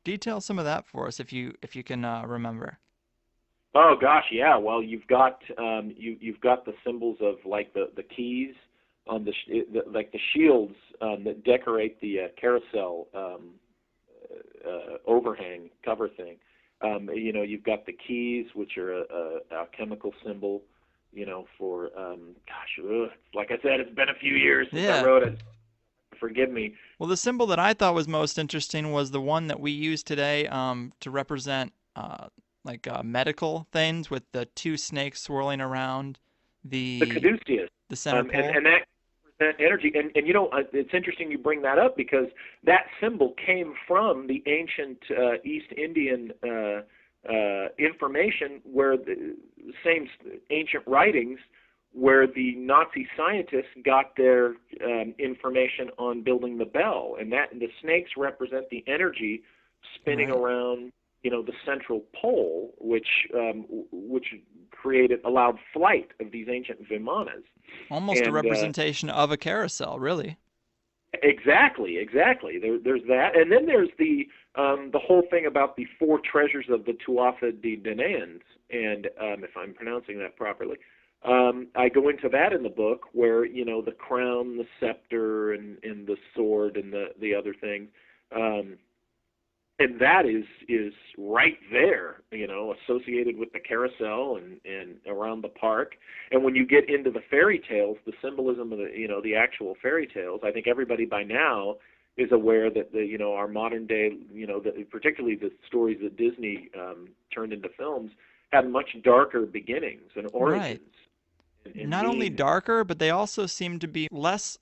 Detail some of that for us, if you can remember. Oh gosh, yeah. Well, you've got you've got the symbols of like the keys on like the shields that decorate the carousel overhang cover thing. You've got the keys, which are a chemical symbol. For like I said, it's been a few years since I wrote it. Forgive me. Well, the symbol that I thought was most interesting was the one that we use today to represent medical things, with the two snakes swirling around the caduceus, the center pole. And that energy. And it's interesting you bring that up, because that symbol came from the ancient East Indian information, where the same ancient writings where the Nazi scientists got their information on building the bell, and the snakes represent the energy spinning around the central pole, which allowed flight of these ancient vimanas. Almost a representation of a carousel, really. Exactly. There's that, and then there's the whole thing about the four treasures of the Tuatha De Dananns, and if I'm pronouncing that properly, I go into that in the book, where the crown, the scepter, and the sword, and the other thing. And that is right there, associated with the carousel and around the park. And when you get into the fairy tales, the symbolism of the actual fairy tales, I think everybody by now is aware that our modern day, particularly the stories that Disney turned into films, had much darker beginnings and origins. Right. Not only darker, but they also seem to be less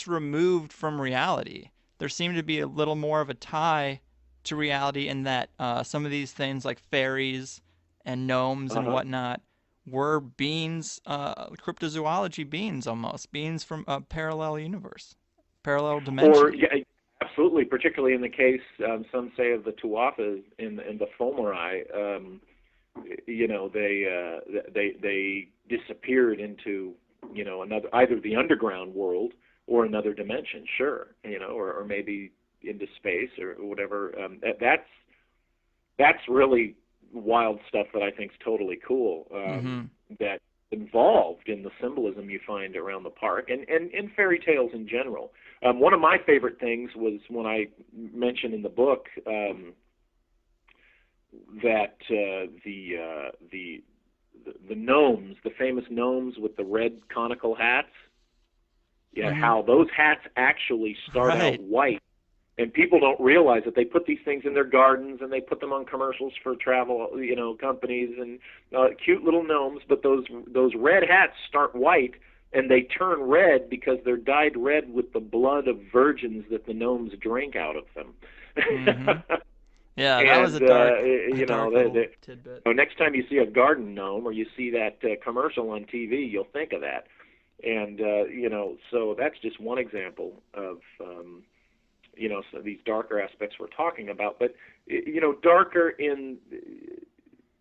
removed from reality. There seemed to be a little more of a tie to reality, in that some of these things, like fairies and gnomes and whatnot, were beings, cryptozoology beings, almost beings from a parallel universe, parallel dimension. Or absolutely, particularly in the case, some say, of the Tuathas in the Fomori. They disappeared into another, either the underground world or another dimension, or maybe into space or whatever. That's really wild stuff that I think is totally cool. That involved in the symbolism you find around the park and in fairy tales in general. One of my favorite things was when I mentioned in the book that the gnomes, the famous gnomes with the red conical hats, how those hats actually start out white. And people don't realize that they put these things in their gardens, and they put them on commercials for travel, companies, and cute little gnomes. But those red hats start white, and they turn red because they're dyed red with the blood of virgins that the gnomes drink out of them. Yeah, that was a dark, tidbit. Next time you see a garden gnome, or you see that commercial on TV, you'll think of that. And so that's just one example of so these darker aspects we're talking about, but darker in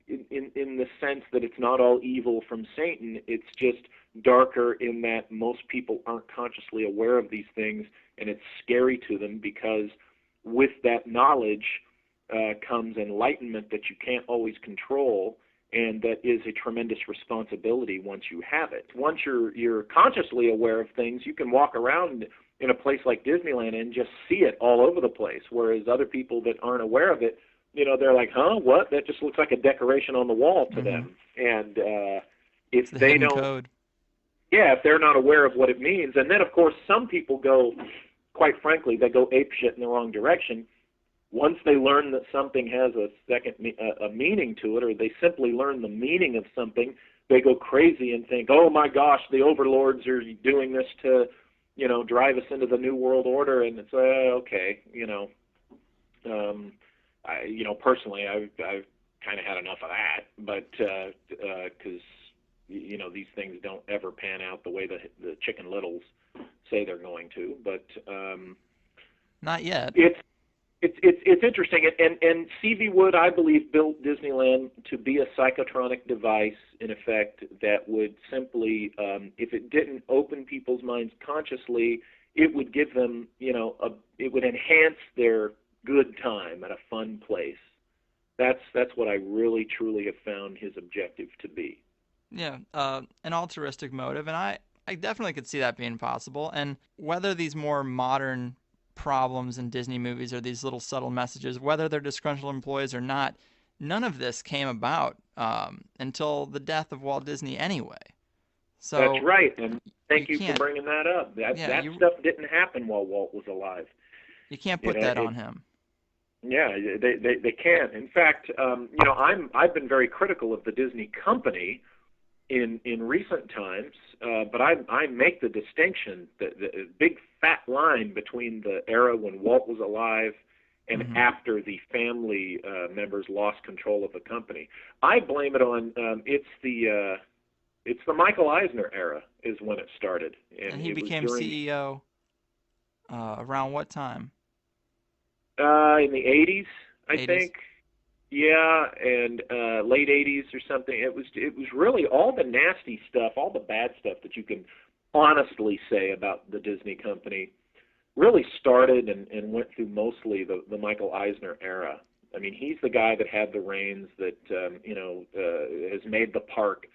the sense that it's not all evil from Satan. It's just darker in that most people aren't consciously aware of these things, and it's scary to them, because with that knowledge comes enlightenment that you can't always control, and that is a tremendous responsibility once you have it. Once you're consciously aware of things, you can walk around in a place like Disneyland and just see it all over the place, whereas other people that aren't aware of it, they're like, huh, what? That just looks like a decoration on the wall to them. And if they don't, code. If they're not aware of what it means, and then of course some people go, quite frankly, they go apeshit in the wrong direction. Once they learn that something has a meaning to it, or they simply learn the meaning of something, they go crazy and think, oh my gosh, the overlords are doing this to drive us into the New World Order, and it's okay. Personally, I've kind of had enough of that, but because these things don't ever pan out the way the Chicken Littles say they're going to. But Not yet. it's interesting, and C.V. Wood, I believe, built Disneyland to be a psychotronic device, in effect, that would simply, if it didn't open people's minds consciously, it would give them, it would enhance their good time at a fun place. That's what I really truly have found his objective to be. Yeah, an altruistic motive, and I definitely could see that being possible. And whether these more modern problems in Disney movies or these little subtle messages, whether they're disgruntled employees or not, none of this came about until the death of Walt Disney anyway. So that's right, and thank you for can't, bringing that up. That you stuff didn't happen while Walt was alive. you can't put that on him. Yeah, they can't. In fact, I've been very critical of the Disney company in recent times, but I make the distinction, the big fat line between the era when Walt was alive and after the family members lost control of the company. I blame it on it's the Michael Eisner era is when it started, And he became CEO around what time? In the 80s, I 80s? think. Yeah, and late 80s or something. It was really all the nasty stuff, all the bad stuff that you can honestly say about the Disney company really started and went through mostly the Michael Eisner era. I mean, he's the guy that had the reins that has made the park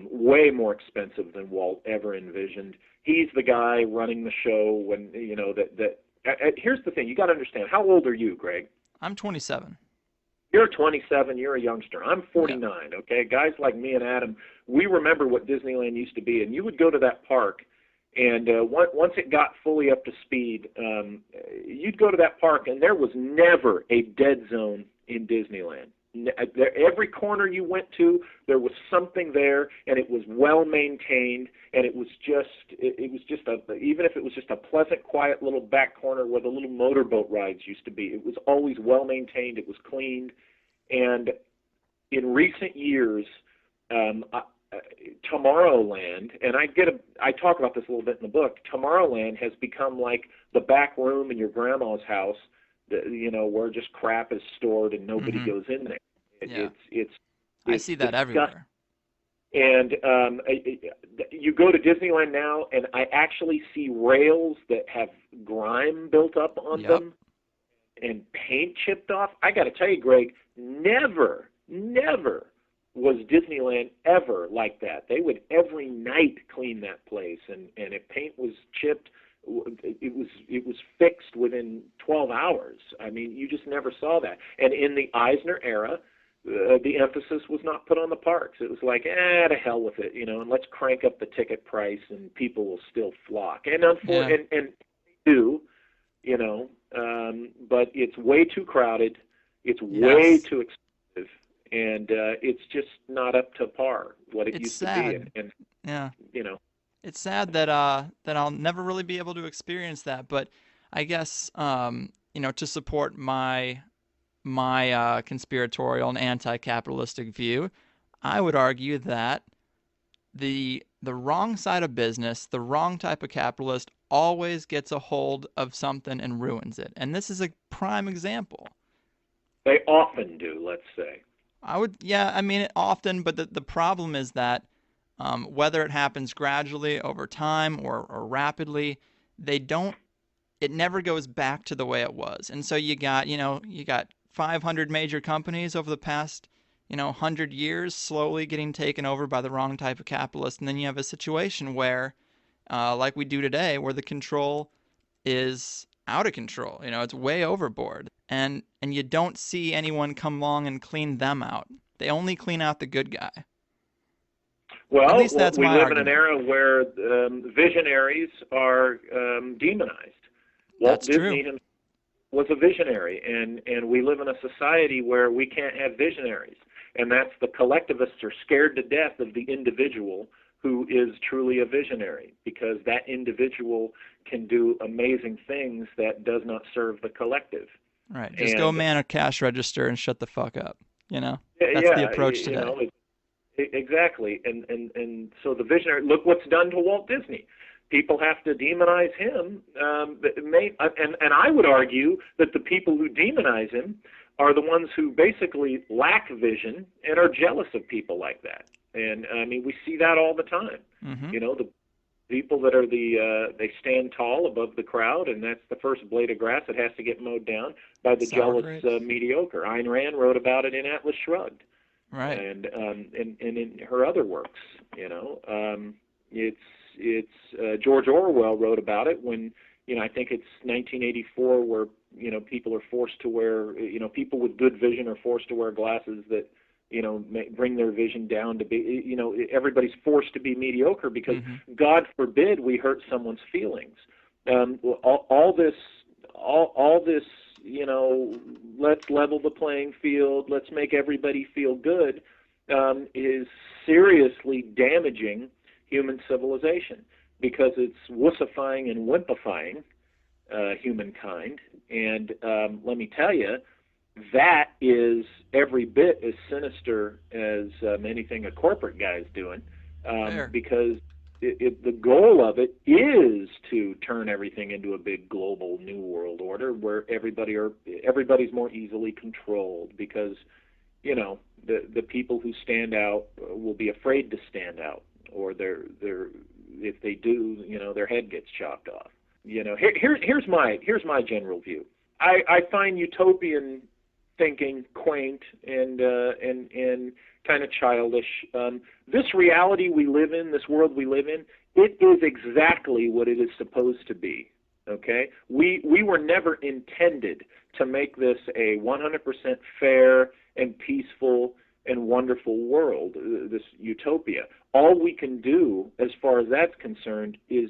way more expensive than Walt ever envisioned. He's the guy running the show when here's the thing, you got to understand. How old are you, Greg? I'm 27. You're 27, you're a youngster. I'm 49, okay? Guys like me and Adam, we remember what Disneyland used to be, and you would go to that park, and once it got fully up to speed, you'd go to that park, and there was never a dead zone in Disneyland. Every corner you went to, there was something there, and it was well maintained, and it was just even if it was just a pleasant, quiet little back corner where the little motorboat rides used to be, it was always well maintained. It was cleaned, and in recent years, Tomorrowland, and I talk about this a little bit in the book. Tomorrowland has become like the back room in your grandma's house, where just crap is stored and nobody goes in there. I see that everywhere. And you go to Disneyland now, and I actually see rails that have grime built up on them and paint chipped off. I got to tell you, Greg, never was Disneyland ever like that. They would every night clean that place, and if paint was chipped, it was fixed within 12 hours. I mean, you just never saw that. And in the Eisner era, the emphasis was not put on the parks. It was like, to hell with it, and let's crank up the ticket price, and people will still flock. And and do, but it's way too crowded. It's way too expensive, and it's just not up to par what it used sad. to be. It's sad that I'll never really be able to experience that, but I guess to support my conspiratorial and anti-capitalistic view, I would argue that the wrong side of business, the wrong type of capitalist, always gets a hold of something and ruins it. And this is a prime example. They often do, let's say. Often, but the problem is that whether it happens gradually over time or rapidly, it never goes back to the way it was. And so you got 500 major companies over the past 100 years slowly getting taken over by the wrong type of capitalist, and then you have a situation where like we do today, where the control is out of control. It's way overboard, and you don't see anyone come along and clean them out. They only clean out the good guy. Well, at least that's we my live argument. in an era where visionaries are demonized. Walt Disney was a visionary, and we live in a society where we can't have visionaries, and that's the collectivists are scared to death of the individual who is truly a visionary, because that individual can do amazing things that does not serve the collective. Right. Just go And man a cash register and shut the fuck up. You know, that's the yeah, approach today. exactly. And so the visionary, look what's done to Walt Disney. People have to demonize him. And I would argue that the people who demonize him are the ones who basically lack vision and are jealous of people like that. And I mean, we see that all the time. Mm-hmm. You know, the people that are they stand tall above the crowd, and that's the first blade of grass that has to get mowed down by the Sour jealous grapes. Mediocre. Ayn Rand wrote about it in Atlas Shrugged, Right. and in her other works. You know, it's George Orwell wrote about it when, you know, I think it's 1984, where, you know, people are forced to wear, you know, people with good vision are forced to wear glasses that, you know, bring their vision down to be, you know, everybody's forced to be mediocre because, Mm-hmm. God forbid, we hurt someone's feelings. All this, you know, let's level the playing field, let's make everybody feel good, is seriously damaging human civilization, because it's wussifying and wimpifying humankind. And let me tell you, that is every bit as sinister as anything a corporate guy is doing, because the goal of it is to turn everything into a big global new world order where everybody's more easily controlled, because, you know, the people who stand out will be afraid to stand out, or if they do, you know, their head gets chopped off. You know, here's my general view. I find utopian thinking quaint and kind of childish. This reality we live in, this world we live in, it is exactly what it is supposed to be. Okay, we were never intended to make this a 100% fair and peaceful and wonderful world, this utopia. All we can do, as far as that's concerned, is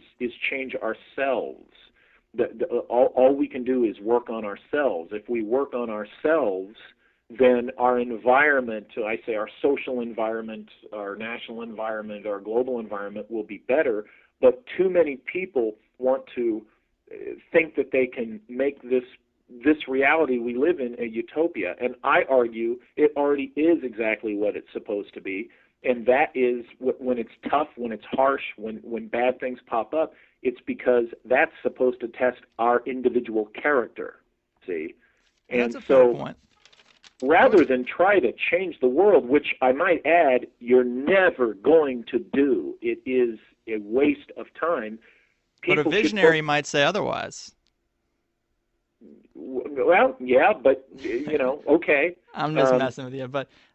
change ourselves. All we can do is work on ourselves. If we work on ourselves, then our environment, I say our social environment, our national environment, our global environment will be better. But too many people want to think that they can make this reality we live in a utopia. And I argue it already is exactly what it's supposed to be. And that is, when it's tough, when it's harsh, when bad things pop up, it's because that's supposed to test our individual character, see? That's a fair point. Rather than try to change the world, which I might add, you're never going to do, it is a waste of time. But a visionary might say otherwise. Well, yeah, but, you know, okay. I'm just messing with you,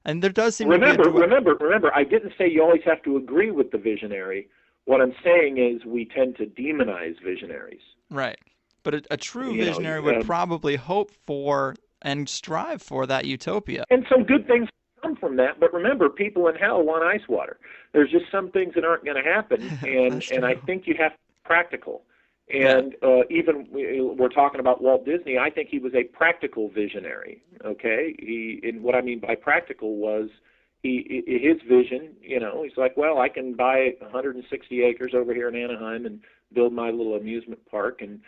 and there does seem remember, to be remember, I didn't say you always have to agree with the visionary. What I'm saying is we tend to demonize visionaries. Right. But a true visionary would probably hope for and strive for that utopia. And some good things come from that, but remember, people in hell want ice water. There's just some things that aren't going to happen, and I think you have to be practical. And even we're talking about Walt Disney. I think he was a practical visionary. Okay, and what I mean by practical was his vision. You know, he's like, well, I can buy 160 acres over here in Anaheim and build my little amusement park, and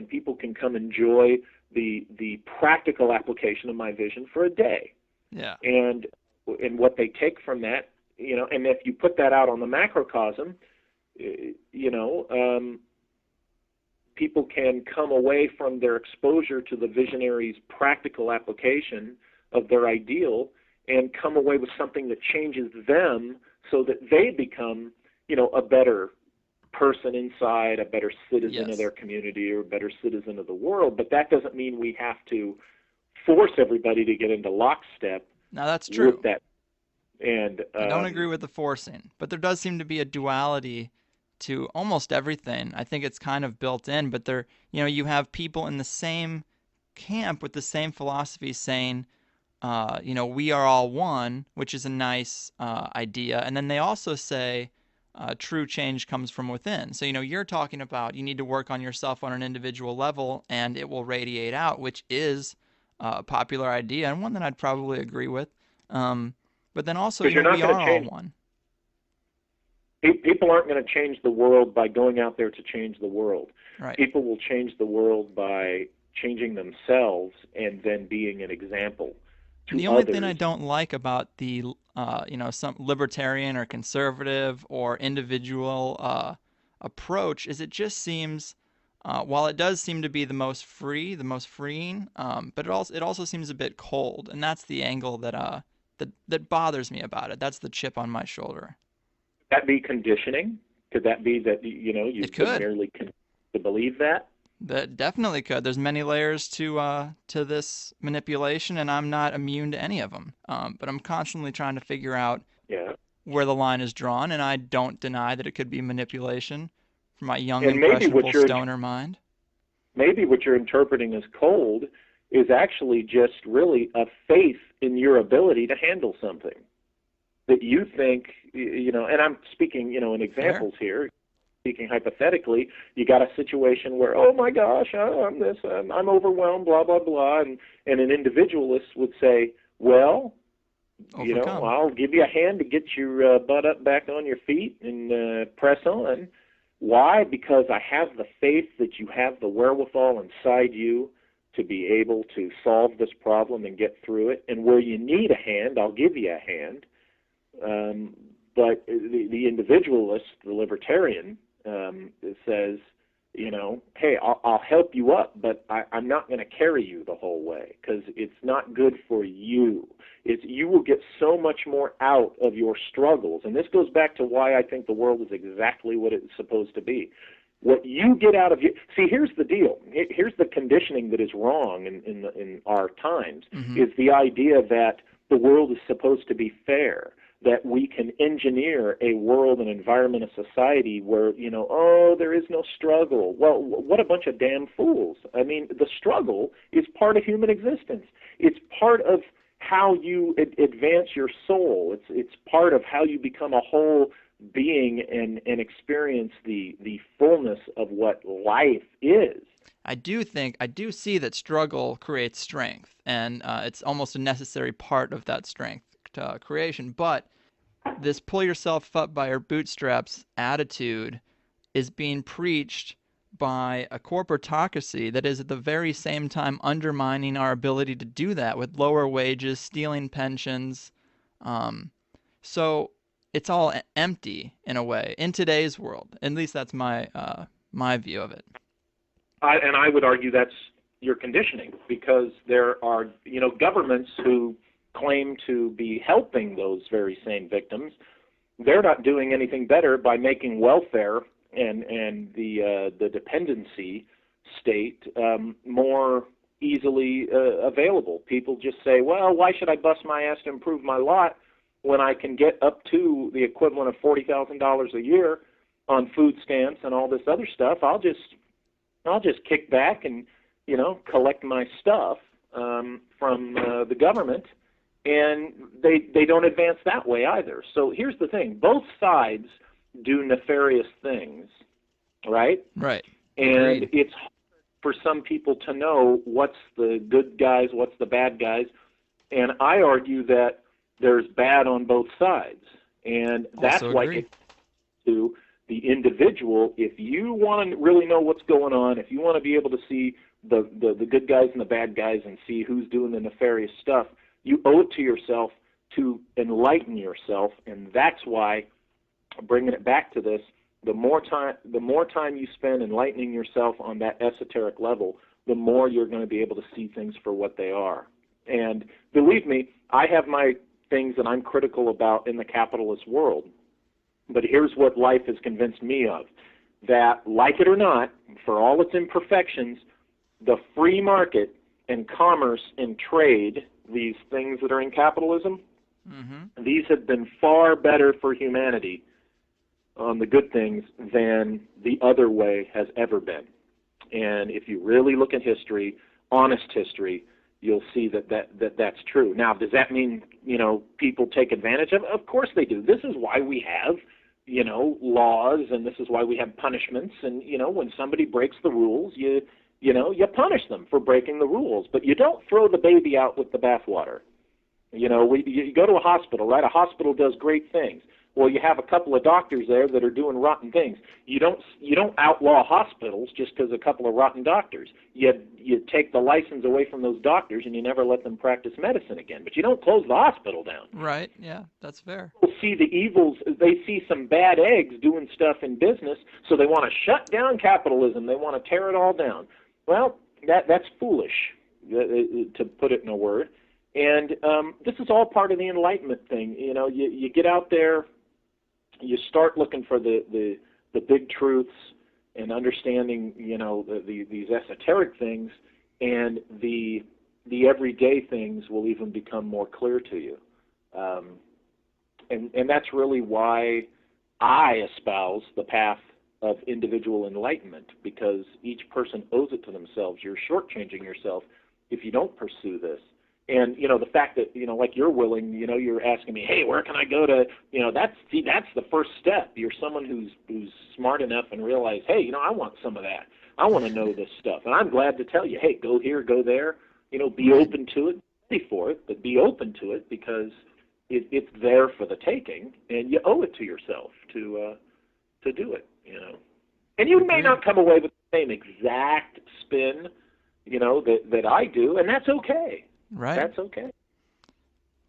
people can come enjoy the practical application of my vision for a day. Yeah. And what they take from that, you know, and if you put that out on the macrocosm, you know. People can come away from their exposure to the visionary's practical application of their ideal and come away with something that changes them so that they become, you know, a better person inside, a better citizen of their community, or a better citizen of the world. But that doesn't mean we have to force everybody to get into lockstep. Now, that's true. With that. And I don't agree with the forcing, but there does seem to be a duality to almost everything. I think it's kind of built in, but there, you know, you have people in the same camp with the same philosophy saying, you know, we are all one, which is a nice idea. And then they also say true change comes from within. So, you know, you're talking about you need to work on yourself on an individual level and it will radiate out, which is a popular idea and one that I'd probably agree with. But then also, you know, we are all one. People aren't going to change the world by going out there to change the world. Right. People will change the world by changing themselves and then being an example And to the only thing I others. don't like about the, some libertarian or conservative or individual approach is it just seems, while it does seem to be the most free, the most freeing, but it also seems a bit cold, and that's the angle that bothers me about it. That's the chip on my shoulder. Could that be conditioning? Could that be that It you've been could. merely conditioned to believe that? That definitely could. There's many layers to this manipulation, and I'm not immune to any of them. But I'm constantly trying to figure out Yeah. where the line is drawn, and I don't deny that it could be manipulation from my young, And maybe impressionable stoner mind. what you're interpreting as cold is actually just really a faith in your ability to handle something that you think, and I'm speaking, in Fair. examples here, speaking hypothetically. You got a situation where, oh my gosh, I'm this, I'm overwhelmed, blah, blah, blah, and an individualist would say, well, Overcome. I'll give you a hand to get your butt up back on your feet and press on. Why? Because I have the faith that you have the wherewithal inside you to be able to solve this problem and get through it. And where you need a hand, I'll give you a hand. But the individualist, the libertarian, says, hey, I'll help you up, but I'm not going to carry you the whole way because it's not good for you. You will get so much more out of your struggles. And this goes back to why I think the world is exactly what it's supposed to be. What you get out of you, see, here's the deal. Here's the conditioning that is wrong in our times, Hmm. is the idea that the world is supposed to be fair, that we can engineer a world, an environment, a society where, there is no struggle. Well, what a bunch of damn fools. I mean, the struggle is part of human existence. It's part of how you advance your soul. It's part of how you become a whole being and experience the fullness of what life is. I do see that struggle creates strength, and it's almost a necessary part of that strength creation. But this pull yourself up by your bootstraps attitude is being preached by a corporatocracy that is at the very same time undermining our ability to do that with lower wages, stealing pensions. Um, so it's all empty in a way in today's world. At least that's my view of it. And I would argue that's your conditioning, because there are, governments who claim to be helping those very same victims. They're not doing anything better by making welfare and the dependency state more easily available. People just say, well, why should I bust my ass to improve my lot when I can get up to the equivalent of $40,000 a year on food stamps and all this other stuff? I'll just kick back and collect my stuff from the government, and they don't advance that way either. So here's the thing: both sides do nefarious things, right? Right. And Agreed. it's hard for some people to know what's the good guys, what's the bad guys, and I argue that there's bad on both sides, and that's Also why agree. it to the individual. If you want to really know what's going on, if you want to be able to see the good guys and the bad guys and see who's doing the nefarious stuff, you owe it to yourself to enlighten yourself. And that's why, bringing it back to this, the more time you spend enlightening yourself on that esoteric level, the more you're going to be able to see things for what they are. And believe me, I have my things that I'm critical about in the capitalist world. But here's what life has convinced me of: that, like it or not, for all its imperfections, the free market and commerce and trade, these things that are in capitalism, Mm-hmm. these have been far better for humanity on the good things than the other way has ever been. And if you really look at history, honest history, you'll see that's true. Now, does that mean, people take advantage of it? Of course they do. This is why we have, laws, and this is why we have punishments. And, when somebody breaks the rules, you punish them for breaking the rules. But you don't throw the baby out with the bathwater. You go to a hospital, right? A hospital does great things. Well, you have a couple of doctors there that are doing rotten things. You don't outlaw hospitals just because a couple of rotten doctors. You take the license away from those doctors and you never let them practice medicine again. But you don't close the hospital down. Right. Yeah, that's fair. People see the evils. They see some bad eggs doing stuff in business, so they want to shut down capitalism. They want to tear it all down. Well, that's foolish, to put it in a word. And this is all part of the Enlightenment thing. You know, you get out there. You start looking for the big truths and understanding, you know, these esoteric things, and the everyday things will even become more clear to you. And that's really why I espouse the path of individual enlightenment, because each person owes it to themselves. You're shortchanging yourself if you don't pursue this. And, you know, the fact that, you know, like you're willing, you know, you're asking me, hey, where can I go to, you know, that's the first step. You're someone who's smart enough and realize, hey, you know, I want some of that. I want to know this stuff. And I'm glad to tell you, hey, go here, go there, you know, be open to it, ready for it, but be open to it, because it's there for the taking, and you owe it to yourself to do it, you know. And you may not come away with the same exact spin, you know, that I do, and that's okay. Right. That's okay.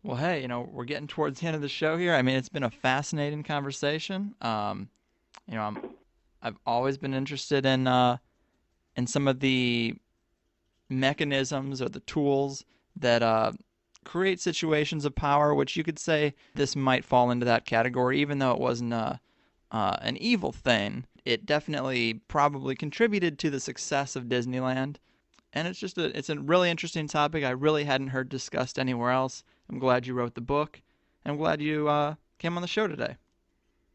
Well, hey, you know, we're getting towards the end of the show here. I mean, it's been a fascinating conversation. You know, I've always been interested in some of the mechanisms or the tools that create situations of power, which you could say this might fall into that category, even though it wasn't an evil thing. It definitely probably contributed to the success of Disneyland. And it's a really interesting topic I really hadn't heard discussed anywhere else. I'm glad you wrote the book, and I'm glad you came on the show today.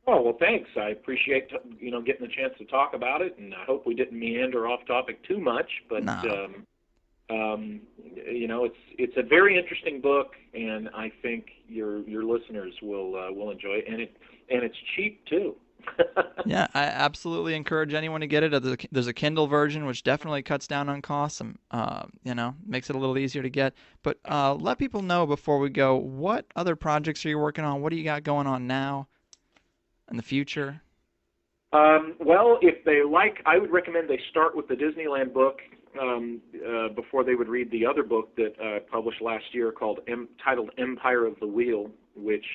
Oh, well, thanks. I appreciate, you know, getting the chance to talk about it, and I hope we didn't meander off topic too much. But No. You know, it's a very interesting book, and I think your listeners will enjoy it, and it's cheap too. Yeah, I absolutely encourage anyone to get it. There's a Kindle version, which definitely cuts down on costs and, you know, makes it a little easier to get. But let people know before we go, what other projects are you working on? What do you got going on now in the future? Well, if they like, I would recommend they start with the Disneyland book before they would read the other book that I published last year titled Empire of the Wheel, which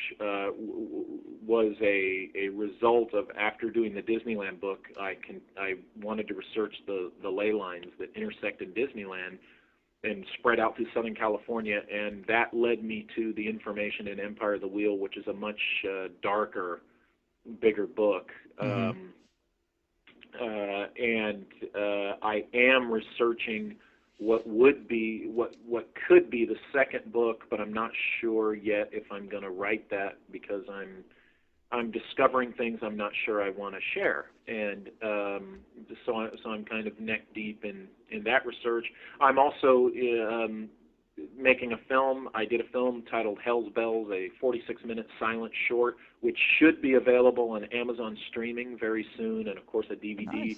was a result of, after doing the Disneyland book, I wanted to research the ley lines that intersected Disneyland and spread out through Southern California, and that led me to the information in Empire of the Wheel, which is a much darker, bigger book. Mm-hmm. And I am researching what could be the second book, but I'm not sure yet if I'm going to write that, because I'm discovering things I'm not sure I want to share, and so I'm kind of neck deep in that research. I'm also making a film. I did a film titled Hell's Bells, a 46-minute silent short, which should be available on Amazon streaming very soon, and of course a DVD. Nice.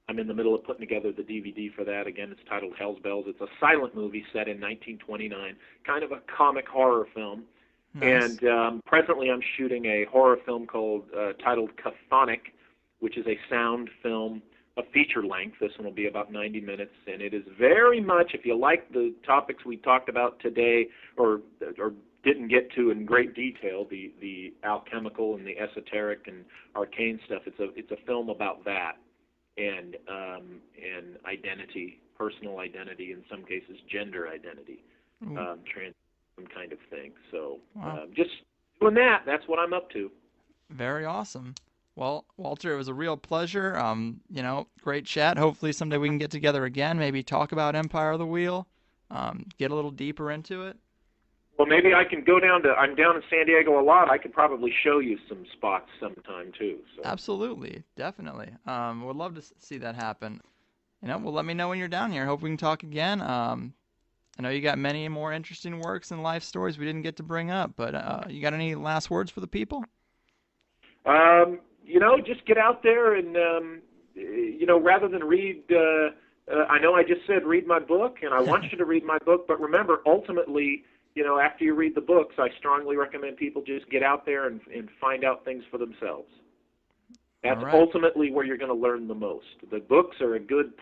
I'm in the middle of putting together the DVD for that. Again, it's titled Hell's Bells. It's a silent movie set in 1929, kind of a comic horror film. Nice. And presently I'm shooting a horror film titled Chthonic, which is a sound film, a feature length. This one will be about 90 minutes, and it is very much, if you like the topics we talked about today, or didn't get to in great detail, the alchemical and the esoteric and arcane stuff. It's a film about that, and identity, personal identity, in some cases gender identity, trans kind of thing. So Wow. Just doing that. That's what I'm up to. Very awesome. Well, Walter, it was a real pleasure. You know, great chat. Hopefully someday we can get together again, maybe talk about Empire of the Wheel, get a little deeper into it. Well, maybe I can go down I'm down in San Diego a lot. I could probably show you some spots sometime too. So. Absolutely. Definitely. Would love to see that happen. You know, well, let me know when you're down here. Hope we can talk again. I know you got many more interesting works and life stories we didn't get to bring up, but you got any last words for the people? You know, just get out there and, you know, rather than read, I know I just said read my book, and I want you to read my book, but remember, ultimately, after you read the books, I strongly recommend people just get out there and find out things for themselves. That's All right. ultimately where you're going to learn the most. The books are a good